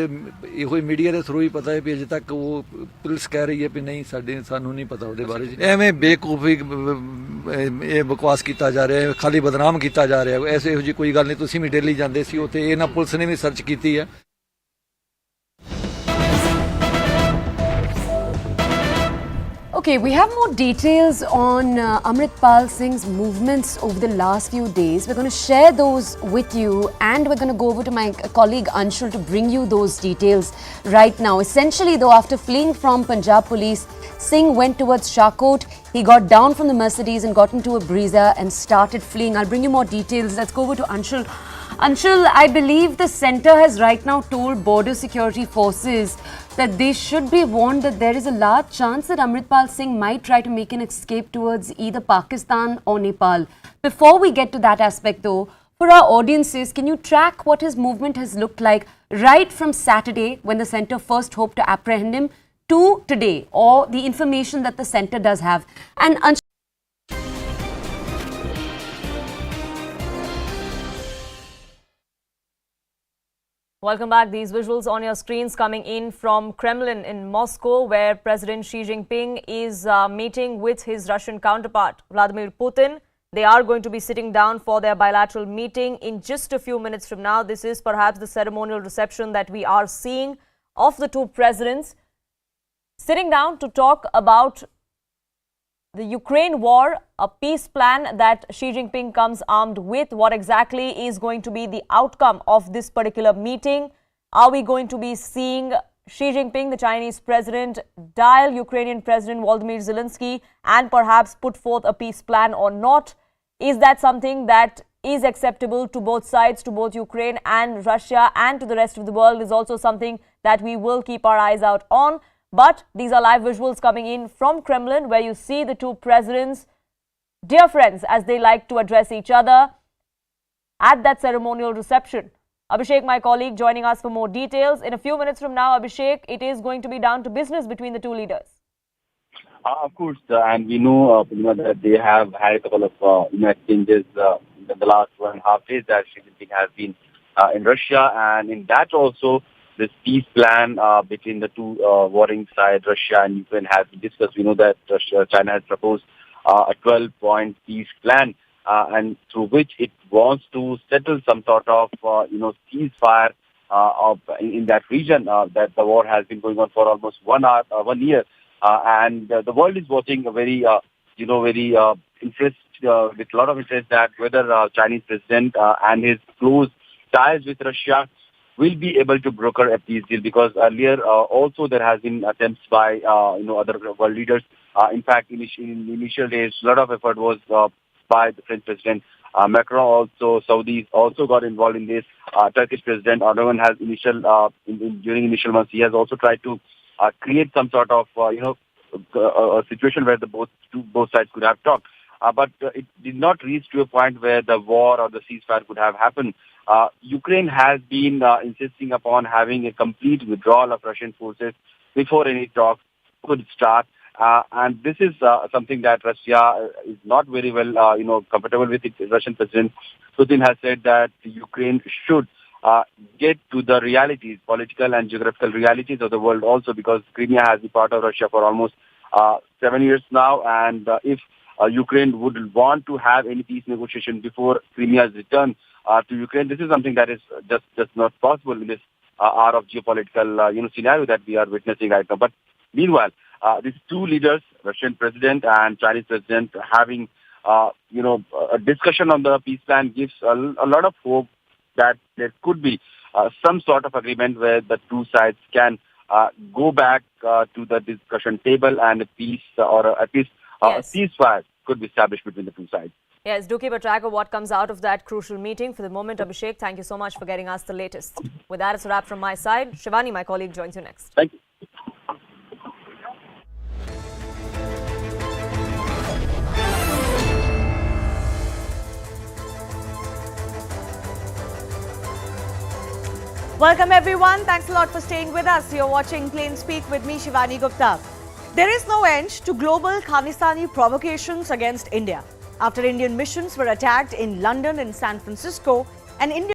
ਇਹੋ ਹੀ ਮੀਡੀਆ ਦੇ ਥਰੂ ਹੀ ਪਤਾ ਹੈ ਵੀ ਅਜੇ ਤੱਕ ਉਹ ਪੁਲਿਸ ਕਹਿ ਰਹੀ ਹੈ ਵੀ ਨਹੀਂ, ਸਾਨੂੰ ਨਹੀਂ ਪਤਾ ਉਹਦੇ ਬਾਰੇ ਚ। ਐਵੇਂ ਬੇਕੂਫੀ ਇਹ ਬਕਵਾਸ ਕੀਤਾ ਜਾ ਰਿਹਾ ਹੈ, ਖਾਲੀ ਬਦਨਾਮ ਕੀਤਾ ਜਾ ਰਿਹਾ ਹੈ। ਇਹੋ ਜਿਹੀ ਕੋਈ ਗੱਲ ਨਹੀਂ, ਤੁਸੀਂ ਵੀ ਦਿੱਲੀ ਜਾਂਦੇ ਸੀ, ਉੱਥੇ ਇਹਨਾਂ ਪੁਲਿਸ ਨੇ ਵੀ ਸਰਚ ਕੀਤੀ ਹੈ। Okay, we have more details on Amritpal Singh's movements over the last few days. We're going to share those with you, and we're going to go over to my colleague Anshul to bring you those details right now. Essentially, though, after fleeing from Punjab police, Singh went towards Shahkot. He got down from the Mercedes and got into a breezer and started fleeing. I'll bring you more details. Let's go over to Anshul. Anshul, I believe the centre has right now told border security forces that they should be warned that there is a large chance that Amritpal Singh might try to make an escape towards either Pakistan or Nepal. Before we get to that aspect though, for our audiences, can you track what his movement has looked like right from Saturday, when the centre first hoped to apprehend him, to today, or the information that the centre does have? And Anshul, welcome back. These visuals on your screens coming in from Kremlin in Moscow, where President Xi Jinping is meeting with his Russian counterpart, Vladimir Putin. They are going to be sitting down for their bilateral meeting in just a few minutes from now. This is perhaps the ceremonial reception that we are seeing of the two presidents sitting down to talk about the Ukraine war, a peace plan that Xi Jinping comes armed with. What exactly is going to be the outcome of this particular meeting? Are we going to be seeing Xi Jinping, the Chinese president, dial Ukrainian President Volodymyr Zelensky and perhaps put forth a peace plan or not? Is that something that is acceptable to both sides, to both Ukraine and Russia and to the rest of the world? Is also something that we will keep our eyes out on. But these are live visuals coming in from Kremlin, where you see the two presidents, dear friends, as they like to address each other at that ceremonial reception. Abhishek, my colleague, joining us for more details. In a few minutes from now, Abhishek, it is going to be down to business between the two leaders. Of course, and we know that they have had a couple of exchanges in the last 1.5 days that Xi Jinping has been in Russia, and in that also this peace plan between the two warring sides, Russia and Ukraine, has been discussed. We know that China has proposed a 12-point peace plan, and through which it wants to settle some sort of, ceasefire in that region. That the war has been going on for almost 1 year, and the world is watching a very, interest with a lot of interest that whether Chinese president and his close ties with Russia will be able to broker a peace deal, because earlier also there has been attempts by other world leaders. In fact, in initial days, a lot of effort was by the French president. Macron also, Saudis also got involved in this. Turkish President Erdogan has during initial months, he has also tried to create some sort of a situation where both sides could have talked. But it did not reach to a point where the war or the ceasefire could have happened. Ukraine has been insisting upon having a complete withdrawal of Russian forces before any talks could start. And this is something that Russia is not very well, comfortable with. The Russian President Putin has said that Ukraine should get to the realities, political and geographical realities of the world also, because Crimea has been part of Russia for almost 7 years now. And if Ukraine would want to have any peace negotiation before Crimea's return to Ukraine, this is something that is just not possible in this hour of geopolitical scenario that we are witnessing right now. But meanwhile, these two leaders, Russian president and Chinese president, having a discussion on the peace plan gives a lot of hope that there could be some sort of agreement where the two sides can go back to the discussion table, and a peace or at least a ceasefire could be established between the two sides. Yes, do keep a track of what comes out of that crucial meeting. For the moment, Abhishek, thank you so much for getting us the latest. With that, it's a wrap from my side. Shivani, my colleague, joins you next. Thank you. Welcome everyone. Thanks a lot for staying with us. You're watching Plain Speak with me, Shivani Gupta. There is no end to global Khalistani provocations against India. After Indian missions were attacked in London and San Francisco, an Indian